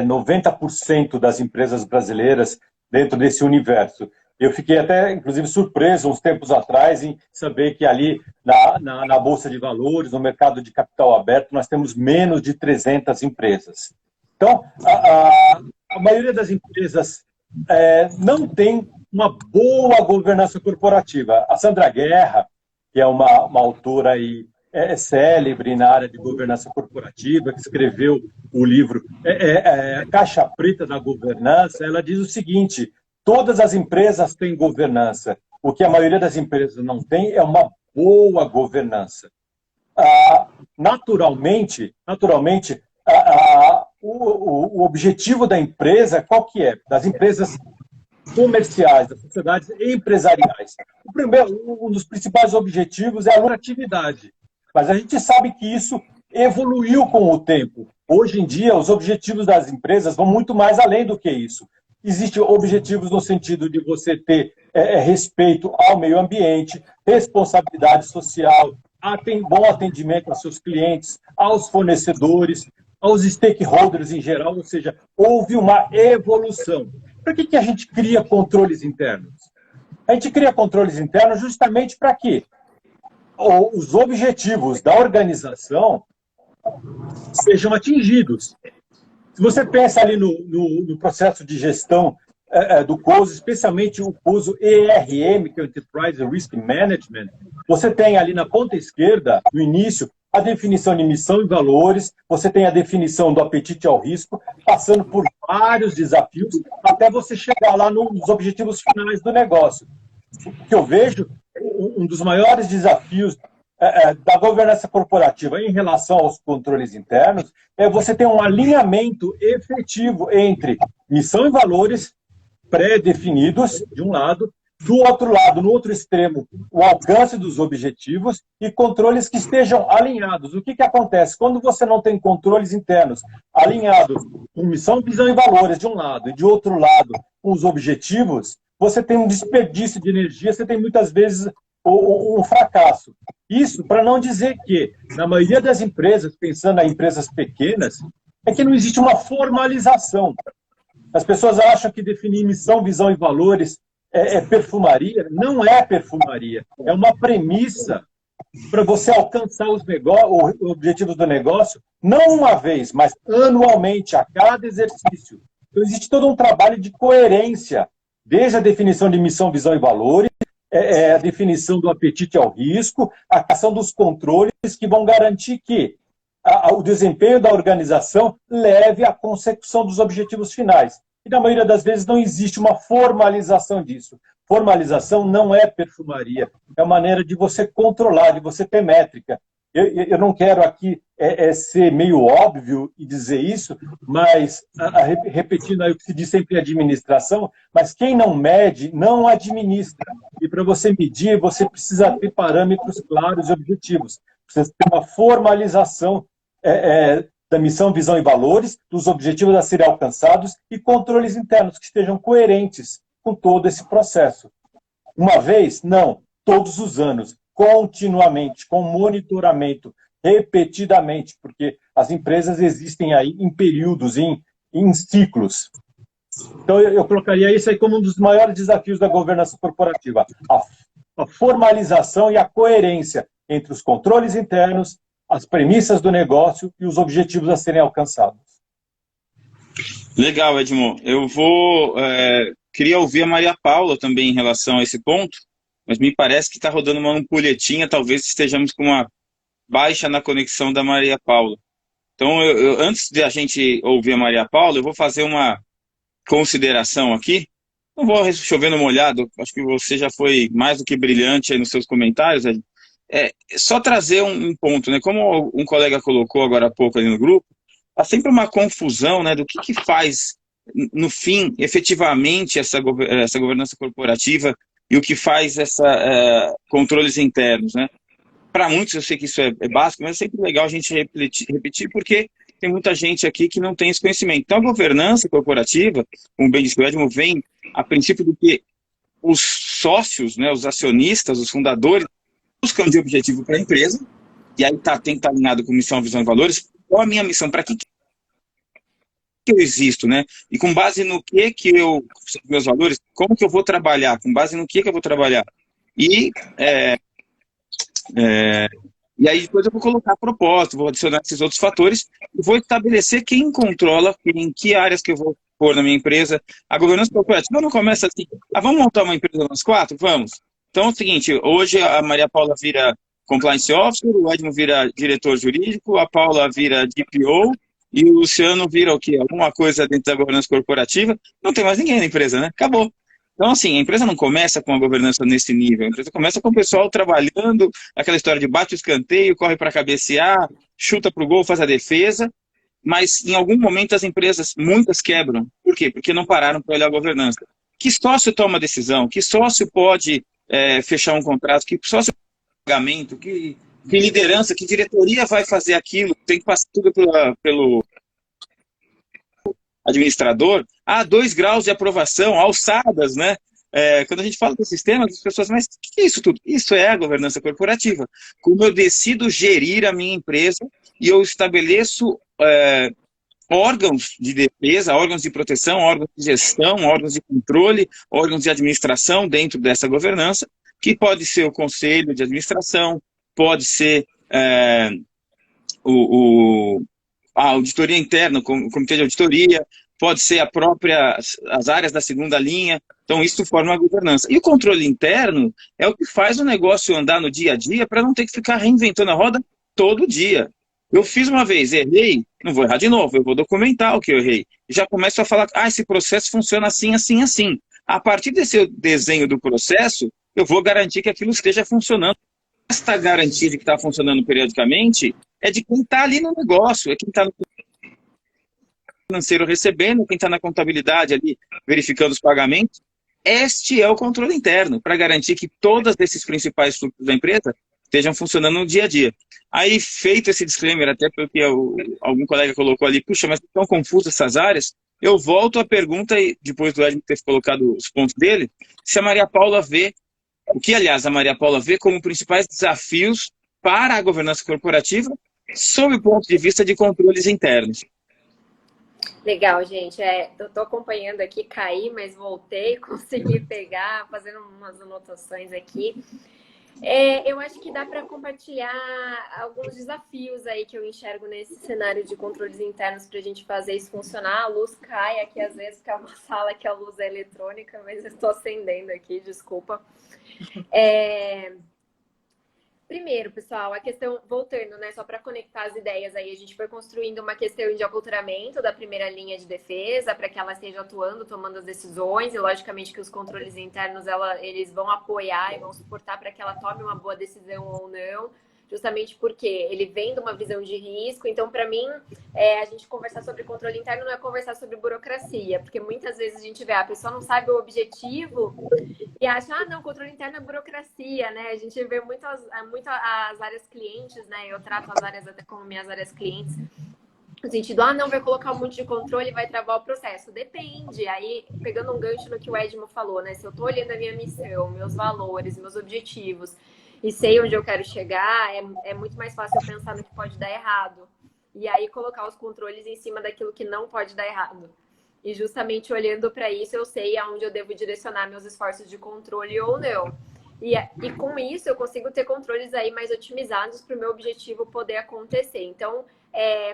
90% das empresas brasileiras dentro desse universo. Eu fiquei até, inclusive, surpreso uns tempos atrás em saber que ali na Bolsa de Valores, no mercado de capital aberto, nós temos menos de 300 empresas. Então, a maioria das empresas não tem uma boa governança corporativa. A Sandra Guerra, que é uma autora aí, célebre na área de governança corporativa, que escreveu o livro Caixa Preta da Governança, ela diz o seguinte: todas as empresas têm governança. O que a maioria das empresas não tem é uma boa governança. Naturalmente, o objetivo da empresa, qual que é? Das empresas comerciais, das sociedades empresariais. Um dos principais objetivos é a lucratividade. Mas a gente sabe que isso evoluiu com o tempo. Hoje em dia, os objetivos das empresas vão muito mais além do que isso. Existem objetivos no sentido de você ter respeito ao meio ambiente, responsabilidade social, bom atendimento aos seus clientes, aos fornecedores, aos stakeholders em geral, ou seja, houve uma evolução. Por que a gente cria controles internos? A gente cria controles internos justamente para quê? Os objetivos da organização sejam atingidos. Se você pensa ali no processo de gestão do COSO, especialmente o COSO ERM, que é o Enterprise Risk Management, você tem ali na ponta esquerda, no início, a definição de missão e valores, você tem a definição do apetite ao risco, passando por vários desafios, até você chegar lá nos objetivos finais do negócio. O que eu vejo, um dos maiores desafios da governança corporativa em relação aos controles internos é você ter um alinhamento efetivo entre missão e valores pré-definidos, de um lado, do outro lado, no outro extremo, o alcance dos objetivos e controles que estejam alinhados. O que acontece? Quando você não tem controles internos alinhados com missão, visão e valores de um lado e de outro lado com os objetivos, você tem um desperdício de energia, você tem muitas vezes um fracasso. Isso para não dizer que, na maioria das empresas, pensando em empresas pequenas, é que não existe uma formalização. As pessoas acham que definir missão, visão e valores é perfumaria. Não é perfumaria. É uma premissa para você alcançar os objetivos do negócio, não uma vez, mas anualmente, a cada exercício. Então, existe todo um trabalho de coerência, desde a definição de missão, visão e valores, a definição do apetite ao risco, a ação dos controles que vão garantir que o desempenho da organização leve à consecução dos objetivos finais. E, na maioria das vezes, não existe uma formalização disso. Formalização não é perfumaria, é a maneira de você controlar, de você ter métrica. Eu não quero aqui ser meio óbvio e dizer isso, mas, repetindo aí o que se diz sempre em administração, mas quem não mede, não administra. E para você medir, você precisa ter parâmetros claros e objetivos. Precisa ter uma formalização da missão, visão e valores, dos objetivos a serem alcançados e controles internos que estejam coerentes com todo esse processo. Uma vez? Não. Todos os anos, continuamente, com monitoramento, repetidamente, porque as empresas existem aí em períodos, em ciclos. Então, eu colocaria isso aí como um dos maiores desafios da governança corporativa, a formalização e a coerência entre os controles internos, as premissas do negócio e os objetivos a serem alcançados. Legal, Edmond. Eu vou... queria ouvir a Maria Paula também em relação a esse ponto, mas me parece que está rodando uma ampulhetinha, talvez estejamos com uma baixa na conexão da Maria Paula. Então, antes de a gente ouvir a Maria Paula, eu vou fazer uma consideração aqui. Não vou chover no molhado, acho que você já foi mais do que brilhante aí nos seus comentários. Só trazer um ponto, né? Como um colega colocou agora há pouco ali no grupo, há sempre uma confusão, né, do que faz, no fim, efetivamente, essa governança corporativa e o que faz controles internos, né? Para muitos, eu sei que isso é básico, mas é sempre legal a gente repetir, porque tem muita gente aqui que não tem esse conhecimento. Então, a governança corporativa, como bem disse o Edmond, vem a princípio do que os sócios, né, os acionistas, os fundadores, buscam de objetivo para a empresa, e aí tem que estar alinhado com missão, visão e valores. Qual a minha missão? Para que eu existo, né? E com base no que meus valores, como que eu vou trabalhar? Com base no que eu vou trabalhar? E aí depois eu vou colocar propósito, vou adicionar esses outros fatores e vou estabelecer quem controla, em que áreas que eu vou pôr na minha empresa. A governança corporativa não começa assim, vamos montar uma empresa nós 4? Vamos. Então é o seguinte, hoje a Maria Paula vira Compliance Officer, o Edmond vira diretor jurídico, a Paula vira DPO e o Luciano vira o quê? Alguma coisa dentro da governança corporativa. Não tem mais ninguém na empresa, né? Acabou. Então, assim, a empresa não começa com a governança nesse nível. A empresa começa com o pessoal trabalhando, aquela história de bate o escanteio, corre para cabecear, chuta para o gol, faz a defesa. Mas, em algum momento, as empresas, muitas quebram. Por quê? Porque não pararam para olhar a governança. Que sócio toma decisão? Que sócio pode fechar um contrato? Que sócio pagamento? Que liderança? Que diretoria vai fazer aquilo? Tem que passar tudo pelo administrador, 2 graus de aprovação, alçadas, né? Quando a gente fala do sistema, as pessoas, mas o que é isso tudo? Isso é a governança corporativa. Como eu decido gerir a minha empresa e eu estabeleço órgãos de defesa, órgãos de proteção, órgãos de gestão, órgãos de controle, órgãos de administração dentro dessa governança, que pode ser o conselho de administração, pode ser a auditoria interna, o comitê de auditoria, pode ser as áreas da segunda linha. Então, isso forma a governança. E o controle interno é o que faz o negócio andar no dia a dia para não ter que ficar reinventando a roda todo dia. Eu fiz uma vez, errei, não vou errar de novo, eu vou documentar o que eu errei. E já começo a falar, esse processo funciona assim, assim, assim. A partir desse desenho do processo, eu vou garantir que aquilo esteja funcionando. Esta garantia de que está funcionando periodicamente é de quem está ali no negócio, é quem está no financeiro recebendo, quem está na contabilidade ali verificando os pagamentos. Este é o controle interno, para garantir que todos esses principais fluxos da empresa estejam funcionando no dia a dia. Aí, feito esse disclaimer, até porque algum colega colocou ali, puxa, mas estão confusas essas áreas, eu volto à pergunta, depois do Edmond ter colocado os pontos dele, se a Maria Paula vê, aliás, a Maria Paula vê como principais desafios para a governança corporativa, sob o ponto de vista de controles internos. Legal, gente. Eu estou acompanhando aqui, caí, mas voltei, consegui pegar, fazendo umas anotações aqui. Eu acho que dá para compartilhar alguns desafios aí que eu enxergo nesse cenário de controles internos para a gente fazer isso funcionar. A luz cai aqui às vezes, porque é uma sala que a luz é eletrônica, mas eu estou acendendo aqui, desculpa. Primeiro, pessoal, a questão, voltando, né, só para conectar as ideias aí, a gente foi construindo uma questão de aculturamento da primeira linha de defesa para que ela esteja atuando, tomando as decisões, e logicamente que os controles internos, eles vão apoiar e vão suportar para que ela tome uma boa decisão ou não, justamente porque ele vem de uma visão de risco. Então, para mim, a gente conversar sobre controle interno não é conversar sobre burocracia, porque muitas vezes a gente vê, a pessoa não sabe o objetivo e acha, não, controle interno é burocracia, né? A gente vê muito as áreas clientes, né? Eu trato as áreas até como minhas áreas clientes, no sentido, não, vai colocar um monte de controle e vai travar o processo. Depende. Aí, pegando um gancho no que o Edmond falou, né? Se eu tô olhando a minha missão, meus valores, meus objetivos, e sei onde eu quero chegar, é muito mais fácil eu pensar no que pode dar errado. E aí colocar os controles em cima daquilo que não pode dar errado. E justamente olhando para isso, eu sei aonde eu devo direcionar meus esforços de controle ou não. E com isso, eu consigo ter controles aí mais otimizados para o meu objetivo poder acontecer. Então,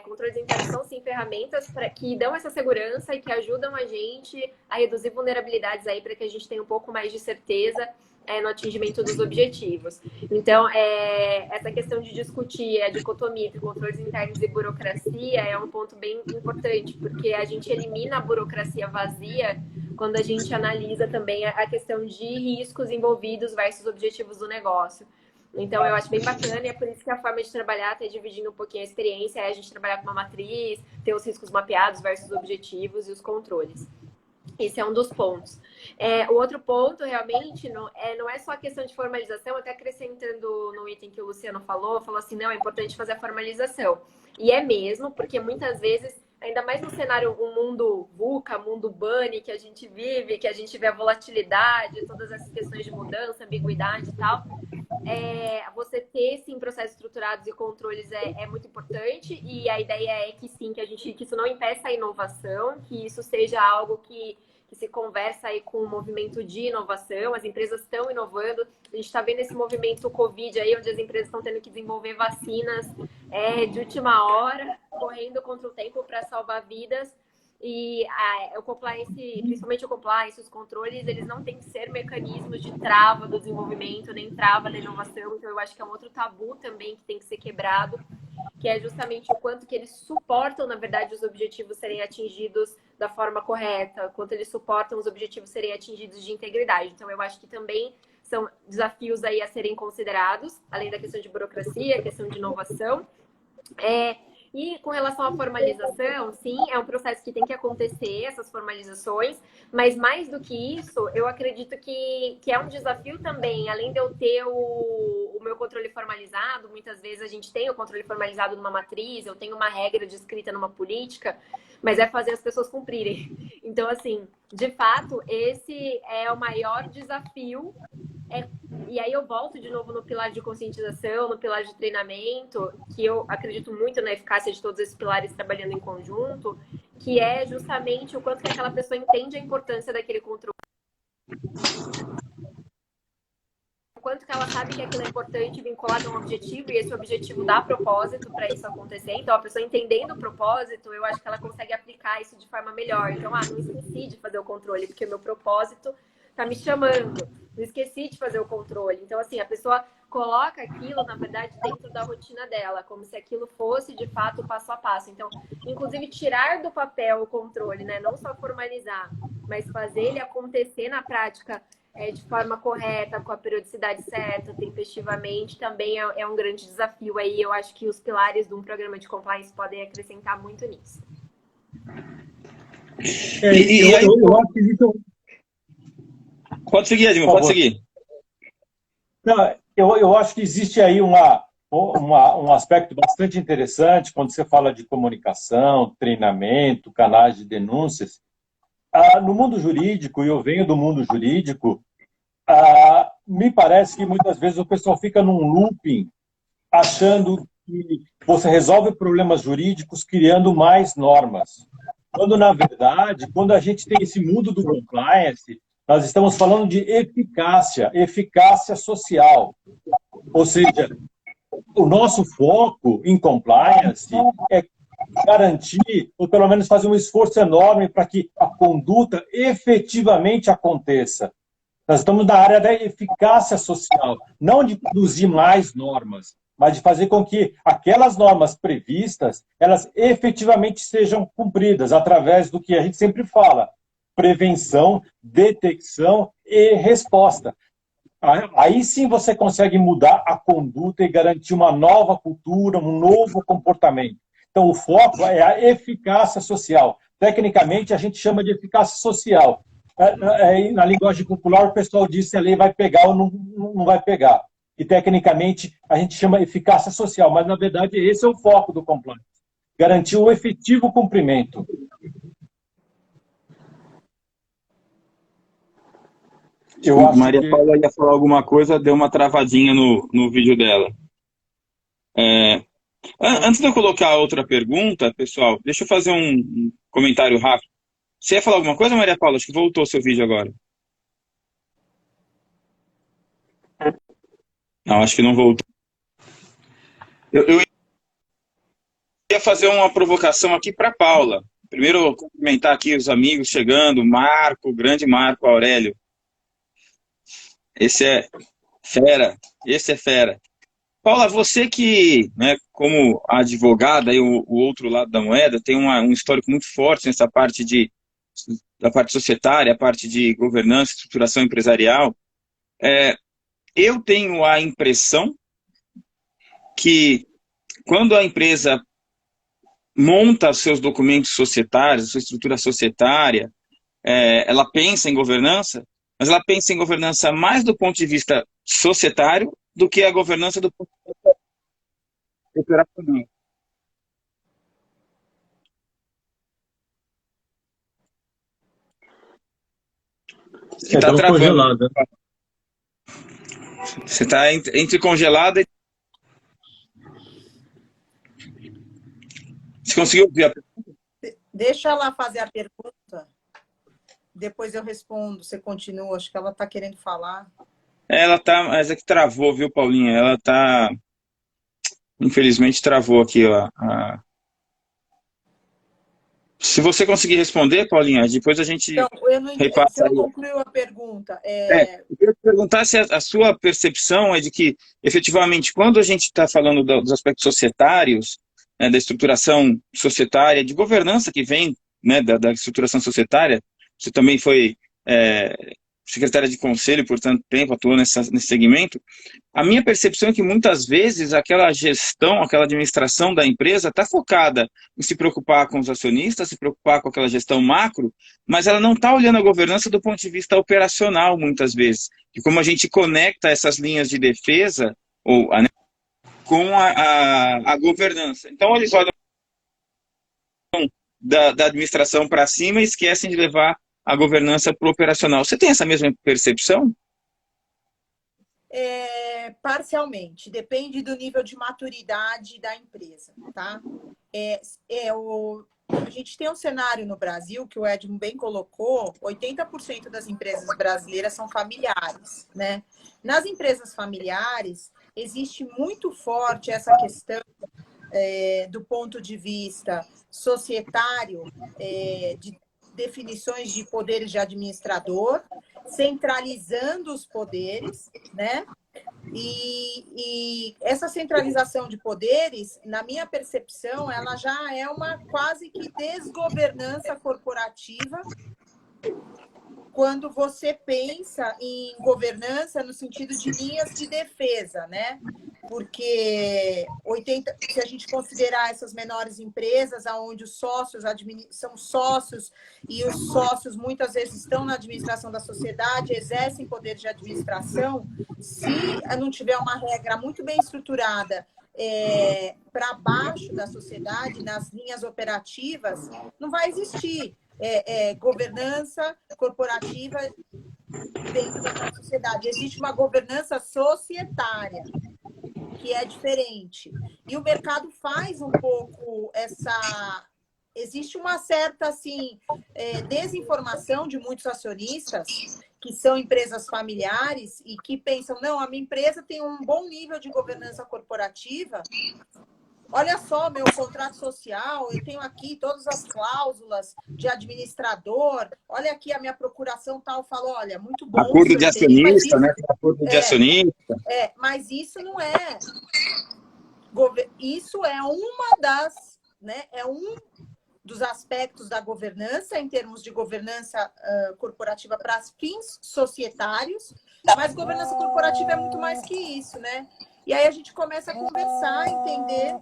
controles internos são, sim, ferramentas que dão essa segurança e que ajudam a gente a reduzir vulnerabilidades aí para que a gente tenha um pouco mais de certeza no atingimento dos objetivos. Então, essa questão de discutir a dicotomia entre controles internos e burocracia é um ponto bem importante, porque a gente elimina a burocracia vazia quando a gente analisa também a questão de riscos envolvidos versus objetivos do negócio. Então, eu acho bem bacana e é por isso que a forma de trabalhar, até dividindo um pouquinho a experiência, é a gente trabalhar com uma matriz, ter os riscos mapeados versus objetivos e os controles. Esse é um dos pontos. O outro ponto, realmente, não é só a questão de formalização, até acrescentando no item que o Luciano falou assim, não, é importante fazer a formalização. E é mesmo, porque muitas vezes, ainda mais no cenário, um mundo VUCA, mundo bunny que a gente vive, que a gente vê a volatilidade, todas essas questões de mudança, ambiguidade e tal, você ter, sim, processos estruturados e controles é muito importante, e a ideia é que, sim, que isso não impeça a inovação, que isso seja algo que se conversa aí com o movimento de inovação, as empresas estão inovando, a gente está vendo esse movimento Covid aí, onde as empresas estão tendo que desenvolver vacinas de última hora, correndo contra o tempo para salvar vidas, e o compliance, principalmente o compliance, os controles, eles não têm que ser mecanismos de trava do desenvolvimento, nem trava da inovação, então eu acho que é um outro tabu também que tem que ser quebrado, que é justamente o quanto que eles suportam, na verdade, os objetivos serem atingidos da forma correta, quanto eles suportam os objetivos serem atingidos de integridade. Então, eu acho que também são desafios aí a serem considerados, além da questão de burocracia, questão de inovação. E com relação à formalização, sim, é um processo que tem que acontecer, essas formalizações, mas mais do que isso, eu acredito que é um desafio também, além de eu ter o meu controle formalizado, muitas vezes a gente tem o controle formalizado numa matriz, eu tenho uma regra descrita numa política, mas é fazer as pessoas cumprirem. Então, assim, de fato, esse é o maior desafio. E aí eu volto de novo no pilar de conscientização, no pilar de treinamento, que eu acredito muito na eficácia de todos esses pilares trabalhando em conjunto, que é justamente o quanto que aquela pessoa entende a importância daquele controle. O quanto que ela sabe que aquilo é importante, vinculado a um objetivo, e esse objetivo dá propósito para isso acontecer. Então, a pessoa entendendo o propósito, eu acho que ela consegue aplicar isso de forma melhor. Então, não esqueci de fazer o controle, porque o meu propósito está me chamando. Não esqueci de fazer o controle. Então, assim, a pessoa coloca aquilo, na verdade, dentro da rotina dela, como se aquilo fosse, de fato, passo a passo. Então, inclusive, tirar do papel o controle, né? Não só formalizar, mas fazer ele acontecer na prática de forma correta, com a periodicidade certa, tempestivamente, também é um grande desafio aí. Eu acho que os pilares de um programa de compliance podem acrescentar muito nisso. Eu acho que isso... Pode seguir, Edmo, pode seguir. Não, eu acho que existe aí um aspecto bastante interessante quando você fala de comunicação, treinamento, canais de denúncias. No mundo jurídico, e eu venho do mundo jurídico, me parece que muitas vezes o pessoal fica num looping achando que você resolve problemas jurídicos criando mais normas. Quando, na verdade, quando a gente tem esse mundo do compliance, nós estamos falando de eficácia social. Ou seja, o nosso foco em compliance é garantir, ou pelo menos fazer um esforço enorme para que a conduta efetivamente aconteça. Nós estamos na área da eficácia social, não de produzir mais normas, mas de fazer com que aquelas normas previstas, elas efetivamente sejam cumpridas através do que a gente sempre fala, prevenção, detecção e resposta. Aí sim você consegue mudar a conduta e garantir uma nova cultura, um novo comportamento. Então, o foco é a eficácia social. Tecnicamente, a gente chama de eficácia social. Na linguagem popular, o pessoal diz se a lei vai pegar ou não vai pegar. E, tecnicamente, a gente chama eficácia social. Mas, na verdade, esse é o foco do compliance. Garantir o efetivo cumprimento. Maria Paula ia falar alguma coisa, deu uma travadinha no vídeo dela. Antes de eu colocar outra pergunta, pessoal, deixa eu fazer um comentário rápido. Você ia falar alguma coisa, Maria Paula? Acho que voltou o seu vídeo agora. Não, acho que não voltou. Eu ia fazer uma provocação aqui para Paula. Primeiro, cumprimentar aqui os amigos chegando, Marco, grande Marco Aurélio. Esse é fera, esse é fera. Paula, você que, né, como advogada, e o outro lado da moeda, tem um histórico muito forte nessa parte da parte societária, a parte de governança, estruturação empresarial. Eu tenho a impressão que quando a empresa monta seus documentos societários, sua estrutura societária, ela pensa em governança, mas ela pensa em governança mais do ponto de vista societário do que a governança do ponto de vista operacional. Você está travando. Congelada. Você está entre congelada e... Você conseguiu ouvir a pergunta? Deixa ela fazer a pergunta, depois eu respondo. Você continua, acho que ela está querendo falar. Ela tá, mas é que travou, viu, Paulinha? Ela tá, infelizmente travou aqui, ó. Se você conseguir responder, Paulinha, depois a gente Então, eu não entendi. repassa Você aí. não concluiu a pergunta. Eu queria te perguntar se a sua percepção é de que, efetivamente, quando a gente está falando dos aspectos societários, né, da estruturação societária, de governança que vem, né, da estruturação societária, você também foi secretária de conselho por tanto tempo, atuou nesse segmento. A minha percepção é que muitas vezes aquela gestão, aquela administração da empresa está focada em se preocupar com os acionistas, se preocupar com aquela gestão macro, mas ela não está olhando a governança do ponto de vista operacional, muitas vezes. E como a gente conecta essas linhas de defesa com a governança. Então, eles olham da administração para cima e esquecem de levar a governança para o operacional. Você tem essa mesma percepção? Parcialmente, depende do nível de maturidade da empresa, tá? A gente tem um cenário no Brasil, que o Edmo bem colocou, 80% das empresas brasileiras são familiares, né? Nas empresas familiares, existe muito forte essa questão do ponto de vista societário, de definições de poderes de administrador, centralizando os poderes, né? E essa centralização de poderes, na minha percepção, ela já é uma quase que desgovernança corporativa quando você pensa em governança no sentido de linhas de defesa, né? Porque se a gente considerar essas menores empresas, onde os sócios são sócios e os sócios muitas vezes estão na administração da sociedade, exercem poder de administração, se não tiver uma regra muito bem estruturada para baixo da sociedade, nas linhas operativas, não vai existir governança corporativa dentro da sociedade. Existe uma governança societária, que é diferente. E o mercado faz um pouco existe uma certa, assim, desinformação de muitos acionistas, que são empresas familiares e que pensam, não, a minha empresa tem um bom nível de governança corporativa. Olha só, meu contrato social, eu tenho aqui todas as cláusulas de administrador, olha aqui a minha procuração tal, falo, olha, muito bom. Acordo de acionista, né? Acordo de acionista. Mas isso não é... Isso é uma das... né, é um dos aspectos da governança, em termos de governança corporativa para fins societários, mas governança corporativa é muito mais que isso, né? E aí a gente começa a conversar, entender...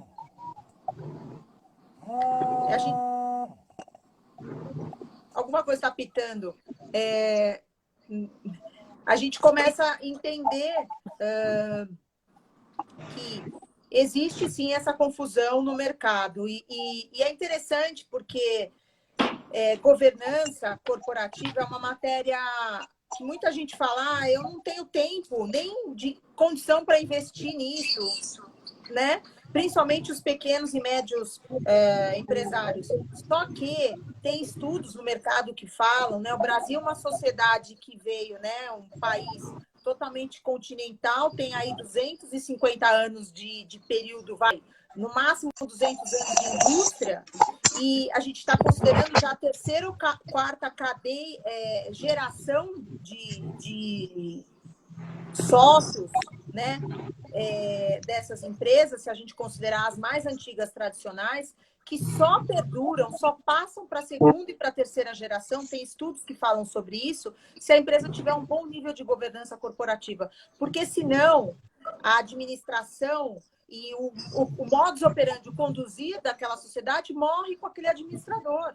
Alguma coisa está pitando. A gente começa a entender que existe sim essa confusão no mercado. E é interessante porque governança corporativa é uma matéria que muita gente fala, eu não tenho tempo nem de condição para investir nisso. né? Principalmente os pequenos e médios empresários. Só que tem estudos no mercado que falam, né? O Brasil é uma sociedade que veio, né? Um país totalmente continental, tem aí 250 anos de período, no máximo 200 anos de indústria, e a gente está considerando já a terceira ou quarta cadeia, geração de sócios, né, dessas empresas, se a gente considerar as mais antigas tradicionais, que só perduram, só passam para a segunda e para a terceira geração, tem estudos que falam sobre isso, se a empresa tiver um bom nível de governança corporativa. Porque senão a administração e o modus operandi, o conduzir daquela sociedade, morre com aquele administrador.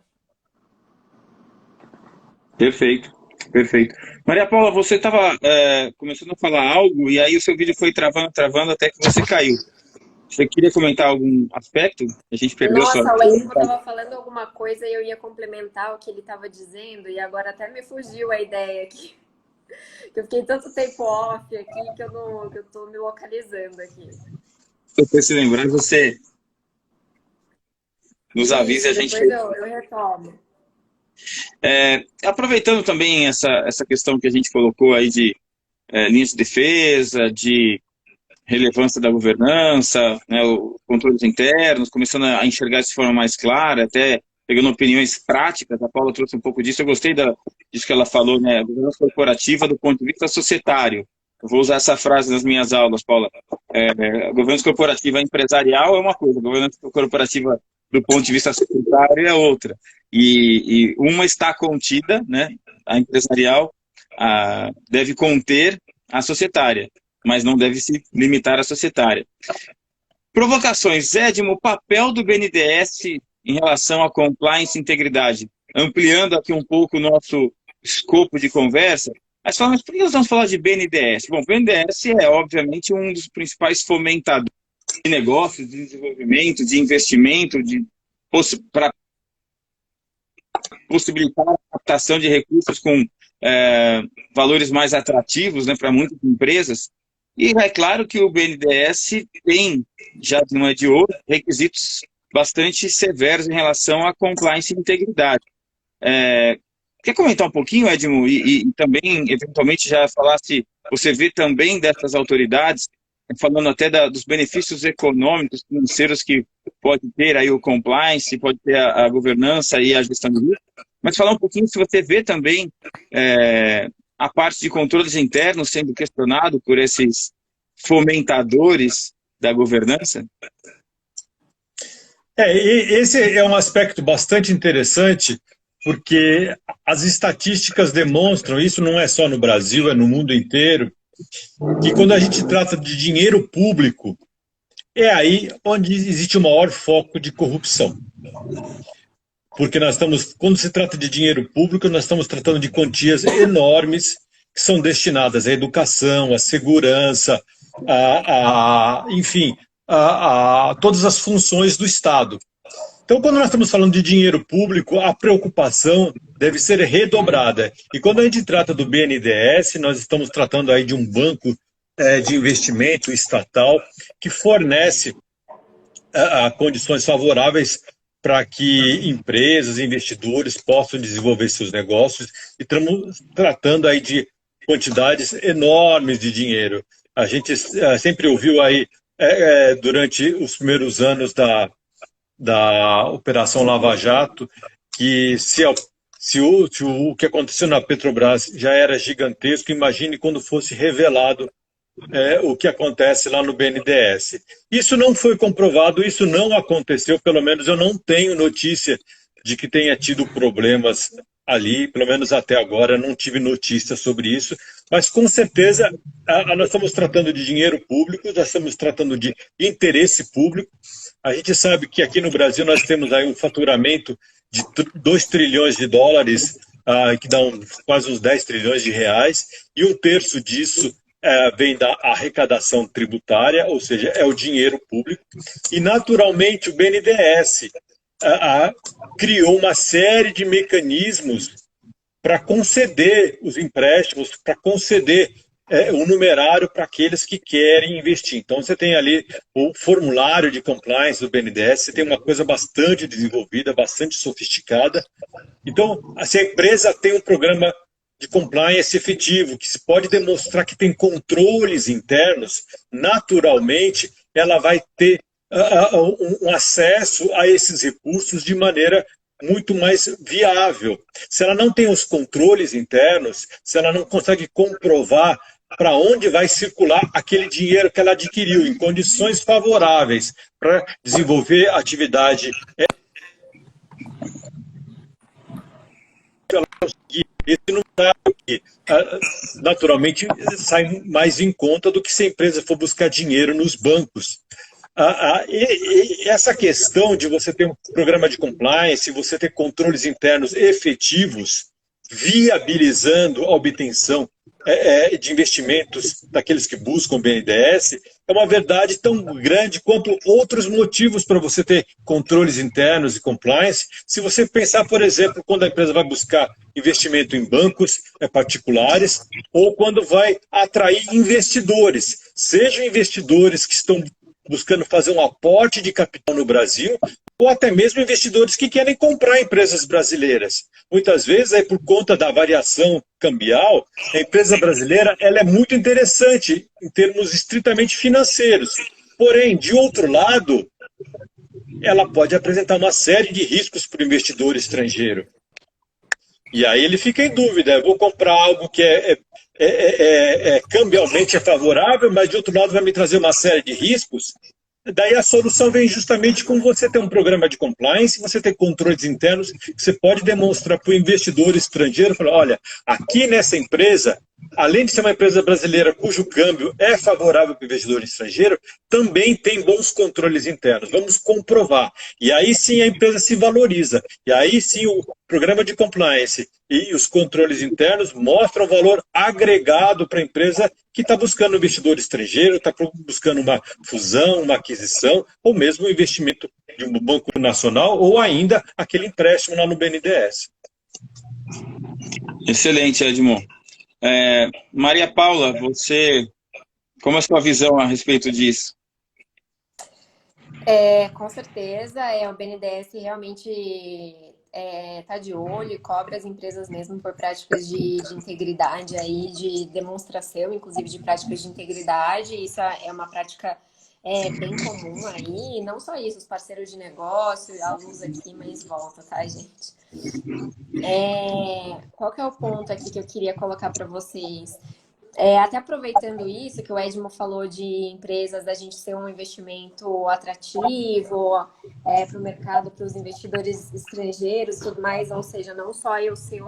Perfeito, perfeito. Maria Paula, você estava começando a falar algo e aí o seu vídeo foi travando até que você caiu. Você queria comentar algum aspecto? A gente perdeu Nossa, sua... o Edmo estava falando alguma coisa e eu ia complementar o que ele estava dizendo e agora até me fugiu a ideia aqui. Eu fiquei tanto tempo off aqui que eu estou me localizando aqui. Se você se lembrar, você nos avisa e a gente... Depois eu retomo. Aproveitando também essa questão que a gente colocou aí de linhas de defesa, de relevância da governança, né, os controles internos, começando a enxergar isso de forma mais clara, até pegando opiniões práticas, a Paula trouxe um pouco disso, eu gostei disso que ela falou, né, a governança corporativa do ponto de vista societário. Eu vou usar essa frase nas minhas aulas, Paula. A governança corporativa empresarial é uma coisa, a governança corporativa do ponto de vista societário é outra. E uma está contida, né, a empresarial deve conter a societária, mas não deve se limitar à societária. Provocações. Edmo, papel do BNDES em relação à compliance e integridade. Ampliando aqui um pouco o nosso escopo de conversa, mas por que nós vamos falar de BNDES? Bom, o BNDES é, obviamente, um dos principais fomentadores de negócios, de desenvolvimento, de investimento, para possibilitar a captação de recursos com valores mais atrativos, né, para muitas empresas. E é claro que o BNDES tem, já de uma de outra, requisitos bastante severos em relação à compliance e integridade. Quer comentar um pouquinho, Edmo, e também, eventualmente, já falar se você vê também dessas autoridades, falando até dos benefícios econômicos, financeiros que pode ter aí o compliance, pode ter a governança e a gestão de risco, mas falar um pouquinho se você vê também a parte de controles internos sendo questionado por esses fomentadores da governança? Esse é um aspecto bastante interessante, porque as estatísticas demonstram, isso não é só no Brasil, é no mundo inteiro, que quando a gente trata de dinheiro público, é aí onde existe o maior foco de corrupção. Porque quando se trata de dinheiro público, nós estamos tratando de quantias enormes que são destinadas à educação, à segurança, enfim, a todas as funções do Estado. Então, quando nós estamos falando de dinheiro público, a preocupação deve ser redobrada. E quando a gente trata do BNDES, nós estamos tratando aí de um banco de investimento estatal que fornece condições favoráveis para que empresas, investidores possam desenvolver seus negócios, e estamos tratando aí de quantidades enormes de dinheiro. A gente sempre ouviu aí, durante os primeiros anos da Operação Lava Jato, que se o que aconteceu na Petrobras já era gigantesco, imagine quando fosse revelado o que acontece lá no BNDES. Isso não foi comprovado, isso não aconteceu, pelo menos eu não tenho notícia de que tenha tido problemas ali, pelo menos até agora não tive notícia sobre isso, mas com certeza nós estamos tratando de dinheiro público, nós estamos tratando de interesse público. A gente sabe que aqui no Brasil nós temos aí um faturamento de 2 trilhões de dólares, que dá quase uns 10 trilhões de reais, e 1/3 disso vem da arrecadação tributária, ou seja, é o dinheiro público. E, naturalmente, o BNDES criou uma série de mecanismos para conceder os empréstimos, para conceder um numerário para aqueles que querem investir. Então, você tem ali o formulário de compliance do BNDES, você tem uma coisa bastante desenvolvida, bastante sofisticada. Então, se a empresa tem um programa de compliance efetivo, que se pode demonstrar que tem controles internos, naturalmente, ela vai ter um acesso a esses recursos de maneira muito mais viável. Se ela não tem os controles internos, se ela não consegue comprovar para onde vai circular aquele dinheiro que ela adquiriu em condições favoráveis para desenvolver atividade, esse numerário que naturalmente sai mais em conta do que se a empresa for buscar dinheiro nos bancos. E essa questão de você ter um programa de compliance, você ter controles internos efetivos, viabilizando a obtenção de investimentos daqueles que buscam o BNDES, é uma verdade tão grande quanto outros motivos para você ter controles internos e compliance. Se você pensar, por exemplo, quando a empresa vai buscar investimento em bancos particulares ou quando vai atrair investidores, sejam investidores que estão buscando fazer um aporte de capital no Brasil, ou até mesmo investidores que querem comprar empresas brasileiras. Muitas vezes, por conta da variação cambial, a empresa brasileira ela é muito interessante em termos estritamente financeiros. Porém, de outro lado, ela pode apresentar uma série de riscos para o investidor estrangeiro. E aí ele fica em dúvida, eu vou comprar algo que cambialmente favorável, mas de outro lado vai me trazer uma série de riscos. Daí a solução vem justamente com você ter um programa de compliance, você ter controles internos, que você pode demonstrar para o investidor estrangeiro, falar, olha, aqui nessa empresa, além de ser uma empresa brasileira cujo câmbio é favorável para o investidor estrangeiro, também tem bons controles internos. Vamos comprovar. E aí sim a empresa se valoriza. E aí sim o programa de compliance e os controles internos mostram valor agregado para a empresa que está buscando um investidor estrangeiro, está buscando uma fusão, uma aquisição, ou mesmo um investimento de um banco nacional, ou ainda aquele empréstimo lá no BNDES. Excelente, Edmo. Maria Paula, você, como é a sua visão a respeito disso? Com certeza, o BNDES realmente está de olho e cobra as empresas mesmo por práticas de integridade, aí, de demonstração, inclusive de práticas de integridade. Isso é uma prática bem comum aí, e não só isso, os parceiros de negócio, a luz aqui, mas volta, tá, gente? Qual que é o ponto aqui que eu queria colocar para vocês? Até aproveitando isso que o Edmo falou de empresas, da gente ser um investimento atrativo para o mercado, para os investidores estrangeiros e tudo mais, ou seja, não só eu ser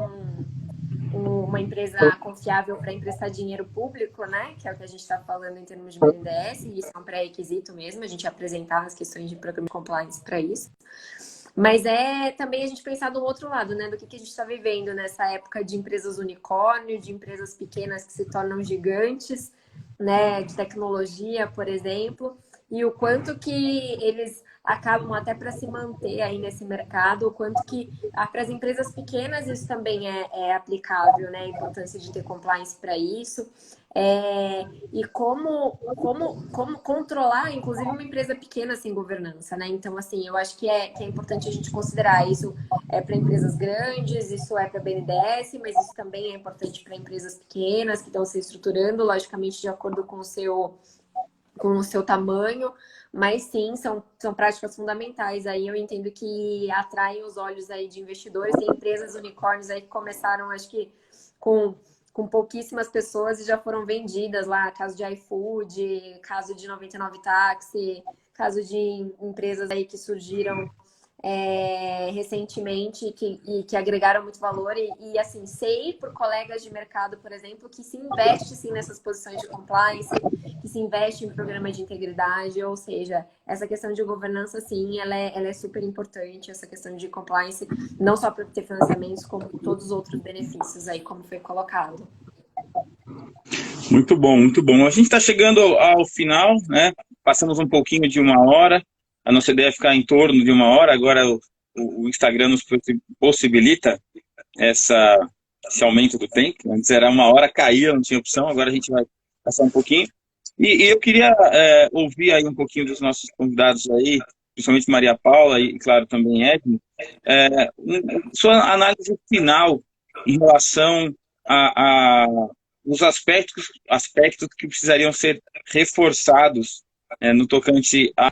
uma empresa confiável para emprestar dinheiro público, né, que é o que a gente está falando em termos de BNDES, e isso é um pré-requisito mesmo, a gente apresentar as questões de programa de compliance para isso. Mas também a gente pensar do outro lado, né? Do que a gente está vivendo nessa época de empresas unicórnio, de empresas pequenas que se tornam gigantes, né? De tecnologia, por exemplo, e o quanto que eles acabam até para se manter aí nesse mercado, o quanto que para as empresas pequenas isso também é aplicável, né? A importância de ter compliance para isso. E como controlar, inclusive, uma empresa pequena sem governança, né? Então, assim, eu acho que é importante a gente considerar isso para empresas grandes, isso para BNDES, mas isso também é importante para empresas pequenas que estão se estruturando, logicamente, de acordo com o seu tamanho, mas sim, são práticas fundamentais. Aí eu entendo que atraem os olhos aí de investidores. Tem empresas unicórnios aí que começaram, acho que, com pouquíssimas pessoas e já foram vendidas lá, caso de iFood, caso de 99 Táxi, caso de empresas aí que surgiram recentemente que agregaram muito valor e assim, sei por colegas de mercado, por exemplo, que se investe sim nessas posições de compliance, que se investe em programa de integridade, ou seja, essa questão de governança, sim, ela é super importante, essa questão de compliance, não só para ter financiamentos, como todos os outros benefícios aí, como foi colocado. Muito bom, muito bom. A gente está chegando ao final, né? Passamos um pouquinho de 1 hora. A nossa ideia é ficar em torno de 1 hora. Agora o Instagram nos possibilita esse aumento do tempo. Antes era 1 hora, caía, não tinha opção, agora a gente vai passar um pouquinho. E eu queria ouvir aí um pouquinho dos nossos convidados aí, principalmente Maria Paula e, claro, também Edmo, sua análise final em relação a os aspectos que precisariam ser reforçados no tocante a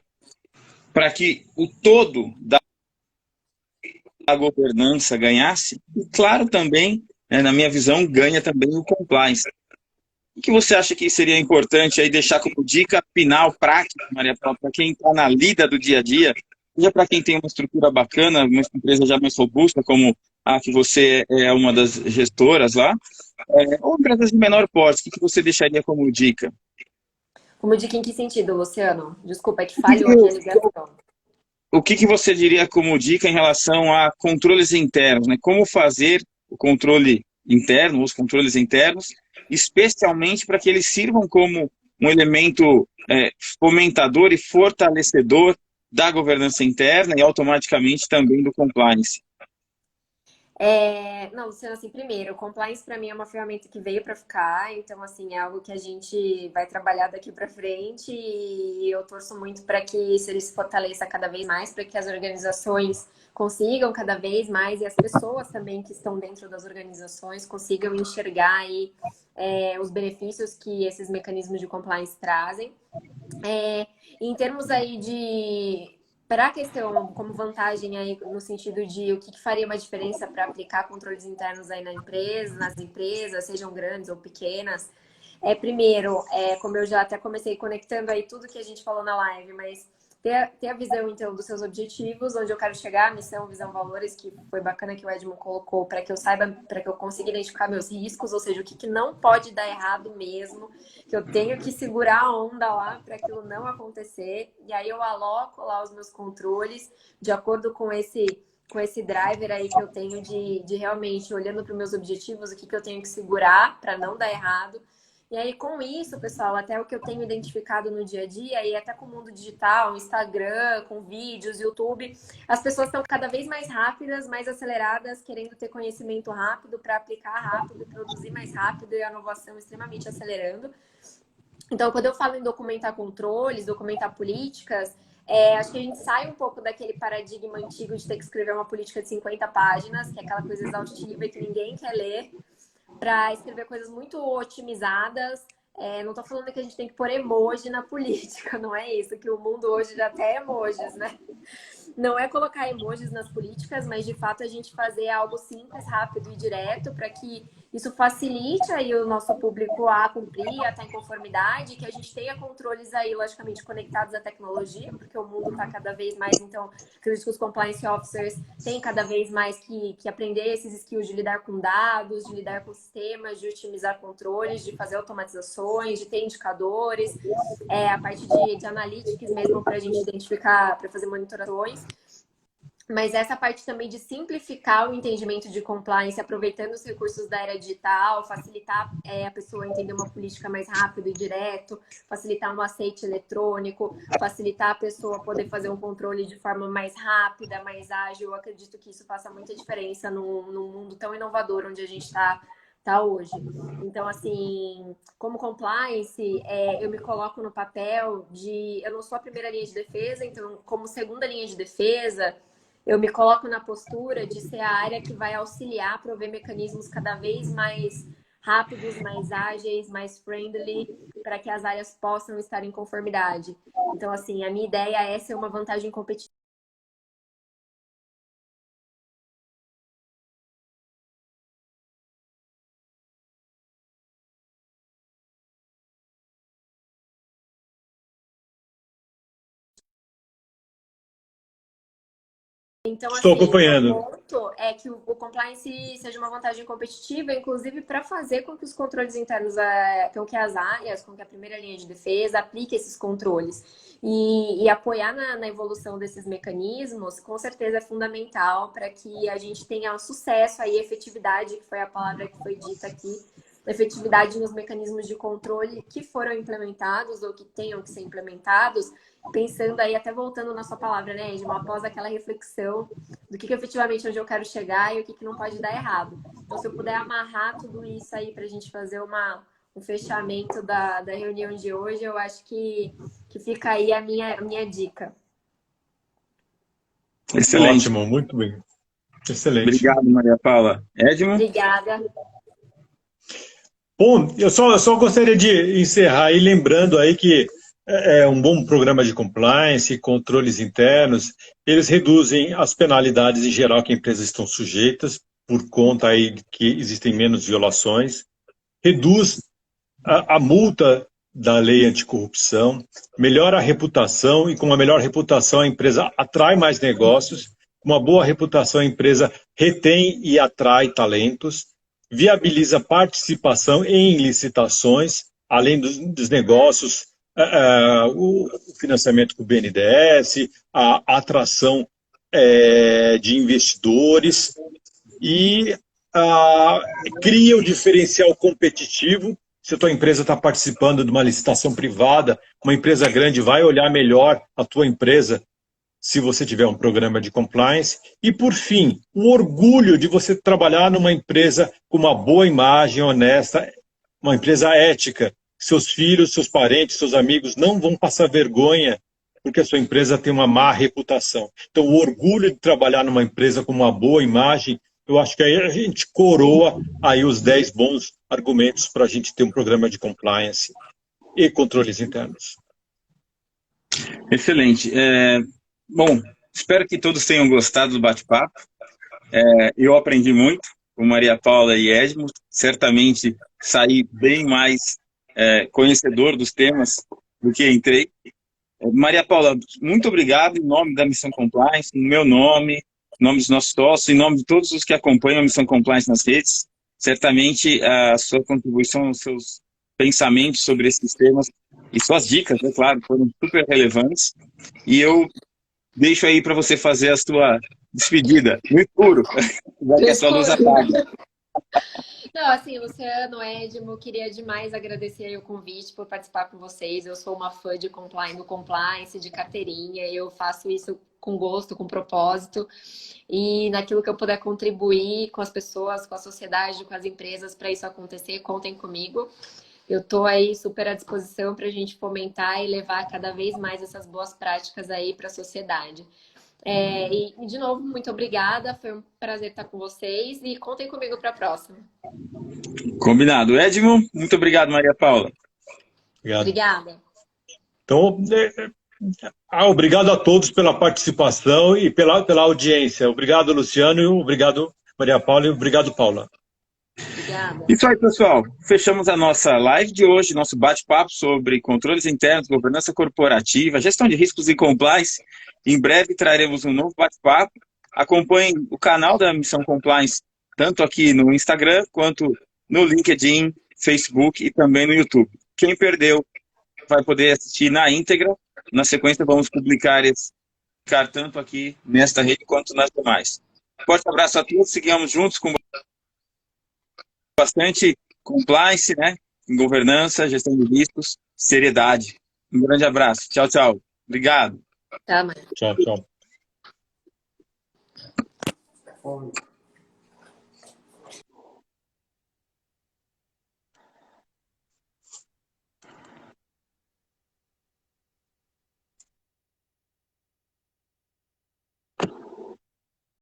para que o todo da governança ganhasse, e claro também, na minha visão, ganha também o compliance. O que você acha que seria importante aí deixar como dica final, prática, Maria Paula, para quem está na lida do dia a dia, seja para quem tem uma estrutura bacana, uma empresa já mais robusta, como a que você é uma das gestoras lá, ou empresas de menor porte, o que você deixaria como dica? Como dica em que sentido, Luciano? Desculpa, é que falhou aqui a ligação. O que você diria como dica em relação a controles internos, né? Como fazer o controle interno, os controles internos, especialmente para que eles sirvam como um elemento fomentador e fortalecedor da governança interna e automaticamente também do compliance? Não, Luciano, assim, primeiro, compliance para mim é uma ferramenta que veio para ficar, então, assim, é algo que a gente vai trabalhar daqui para frente e eu torço muito para que isso ele se fortaleça cada vez mais, para que as organizações consigam cada vez mais e as pessoas também que estão dentro das organizações consigam enxergar aí os benefícios que esses mecanismos de compliance trazem. Em termos aí de... Para a questão como vantagem aí no sentido de o que faria uma diferença para aplicar controles internos aí nas empresas, sejam grandes ou pequenas, primeiro, como eu já até comecei conectando aí tudo que a gente falou na live, mas ter a visão, então, dos seus objetivos, onde eu quero chegar, missão, visão, valores, que foi bacana que o Edmo colocou, para que eu saiba, para que eu consiga identificar meus riscos, ou seja, o que não pode dar errado mesmo, que eu tenho que segurar a onda lá para aquilo não acontecer, e aí eu aloco lá os meus controles de acordo com esse driver aí que eu tenho de realmente, olhando para os meus objetivos, o que eu tenho que segurar para não dar errado. E aí, com isso, pessoal, até o que eu tenho identificado no dia a dia, e até com o mundo digital, Instagram, com vídeos, YouTube, as pessoas estão cada vez mais rápidas, mais aceleradas, querendo ter conhecimento rápido para aplicar rápido, produzir mais rápido e a inovação extremamente acelerando. Então, quando eu falo em documentar controles, documentar políticas, acho que a gente sai um pouco daquele paradigma antigo de ter que escrever uma política de 50 páginas, que é aquela coisa exaustiva e que ninguém quer ler, para escrever coisas muito otimizadas. Não estou falando que a gente tem que pôr emoji na política, não é isso, que o mundo hoje já tem emojis, né? Não é colocar emojis nas políticas, mas de fato a gente fazer algo simples, rápido e direto para que isso facilite aí o nosso público a cumprir, a estar em conformidade, que a gente tenha controles aí, logicamente, conectados à tecnologia, porque o mundo está cada vvez mais, então, acredito que os compliance officers têm cada vez mais que aprender esses skills de lidar com dados, de lidar com sistemas, de otimizar controles, de fazer automatizações, de ter indicadores, a parte de analytics mesmo para a gente identificar, para fazer monitorações. Mas essa parte também de simplificar o entendimento de compliance, aproveitando os recursos da era digital, facilitar a pessoa entender uma política mais rápido e direto, facilitar um aceite eletrônico, facilitar a pessoa poder fazer um controle de forma mais rápida, mais ágil. Eu acredito que isso faça muita diferença num mundo tão inovador onde a gente está hoje. Então, assim, como compliance, eu me coloco no papel de... Eu não sou a primeira linha de defesa, então, como segunda linha de defesa, eu me coloco na postura de ser a área que vai auxiliar a prover mecanismos cada vez mais rápidos, mais ágeis, mais friendly, para que as áreas possam estar em conformidade. Então, assim, a minha ideia é ser uma vantagem competitiva. Então, Estou assim, acompanhando. o ponto é que o compliance seja uma vantagem competitiva, inclusive para fazer com que os controles internos, com que as áreas, com que a primeira linha de defesa aplique esses controles. E apoiar na evolução desses mecanismos, com certeza é fundamental para que a gente tenha sucesso aí, efetividade, que foi a palavra que foi dita aqui, efetividade nos mecanismos de controle que foram implementados ou que tenham que ser implementados, pensando aí, até voltando na sua palavra, né, Edmo, após aquela reflexão do que efetivamente onde eu quero chegar e o que não pode dar errado. Então, se eu puder amarrar tudo isso aí para a gente fazer um fechamento da reunião de hoje, eu acho que fica aí a minha dica. Excelente. Ótimo, muito bem. Excelente. Obrigado, Maria Paula. Edmo? Obrigada. Bom, eu só gostaria de encerrar aí lembrando aí que um bom programa de compliance, controles internos, eles reduzem as penalidades em geral que empresas estão sujeitas por conta aí de que existem menos violações, reduz a multa da lei anticorrupção, melhora a reputação e com uma melhor reputação a empresa atrai mais negócios, com uma boa reputação a empresa retém e atrai talentos, viabiliza participação em licitações, além dos negócios, o financiamento com o BNDES, a atração de investidores e cria o diferencial competitivo. Se a tua empresa está participando de uma licitação privada, uma empresa grande vai olhar melhor a tua empresa se você tiver um programa de compliance. E, por fim, o orgulho de você trabalhar numa empresa com uma boa imagem, honesta, uma empresa ética. Seus filhos, seus parentes, seus amigos não vão passar vergonha porque a sua empresa tem uma má reputação. Então, o orgulho de trabalhar numa empresa com uma boa imagem, eu acho que aí a gente coroa aí os 10 bons argumentos para a gente ter um programa de compliance e controles internos. Excelente. Bom, espero que todos tenham gostado do bate-papo. Eu aprendi muito com Maria Paula e Edmo. Certamente saí bem mais conhecedor dos temas do que entrei. Maria Paula, muito obrigado em nome da Missão Compliance, em meu nome, em nome dos nossos sócios, em nome de todos os que acompanham a Missão Compliance nas redes. Certamente a sua contribuição, os seus pensamentos sobre esses temas e suas dicas, é claro, foram super relevantes. E eu deixo aí para você fazer a sua despedida, no escuro, já que a sua luz apaga. Não, assim, Luciano, Edmo, queria demais agradecer aí o convite por participar com vocês. Eu sou uma fã de compliance, de carteirinha, eu faço isso com gosto, com propósito, e naquilo que eu puder contribuir com as pessoas, com a sociedade, com as empresas para isso acontecer, contem comigo. Eu estou aí super à disposição para a gente fomentar e levar cada vez mais essas boas práticas aí para a sociedade. E, de novo, muito obrigada. Foi um prazer estar com vocês e contem comigo para a próxima. Combinado. Edmo, muito obrigado, Maria Paula. Obrigada. Então, obrigado a todos pela participação e pela audiência. Obrigado, Luciano, obrigado, Maria Paula, e obrigado, Paula. Obrigada. Isso aí, pessoal. Fechamos a nossa live de hoje, nosso bate-papo sobre controles internos, governança corporativa, gestão de riscos e compliance. Em breve traremos um novo bate-papo. Acompanhem o canal da Missão Compliance, tanto aqui no Instagram, quanto no LinkedIn, Facebook e também no YouTube. Quem perdeu vai poder assistir na íntegra. Na sequência, vamos publicar tanto aqui nesta rede quanto nas demais. Forte abraço a todos. Seguimos juntos com bastante compliance, né? Governança, gestão de riscos, seriedade. Um grande abraço. Tchau, tchau. Obrigado. Tá, mãe. Tchau, tchau.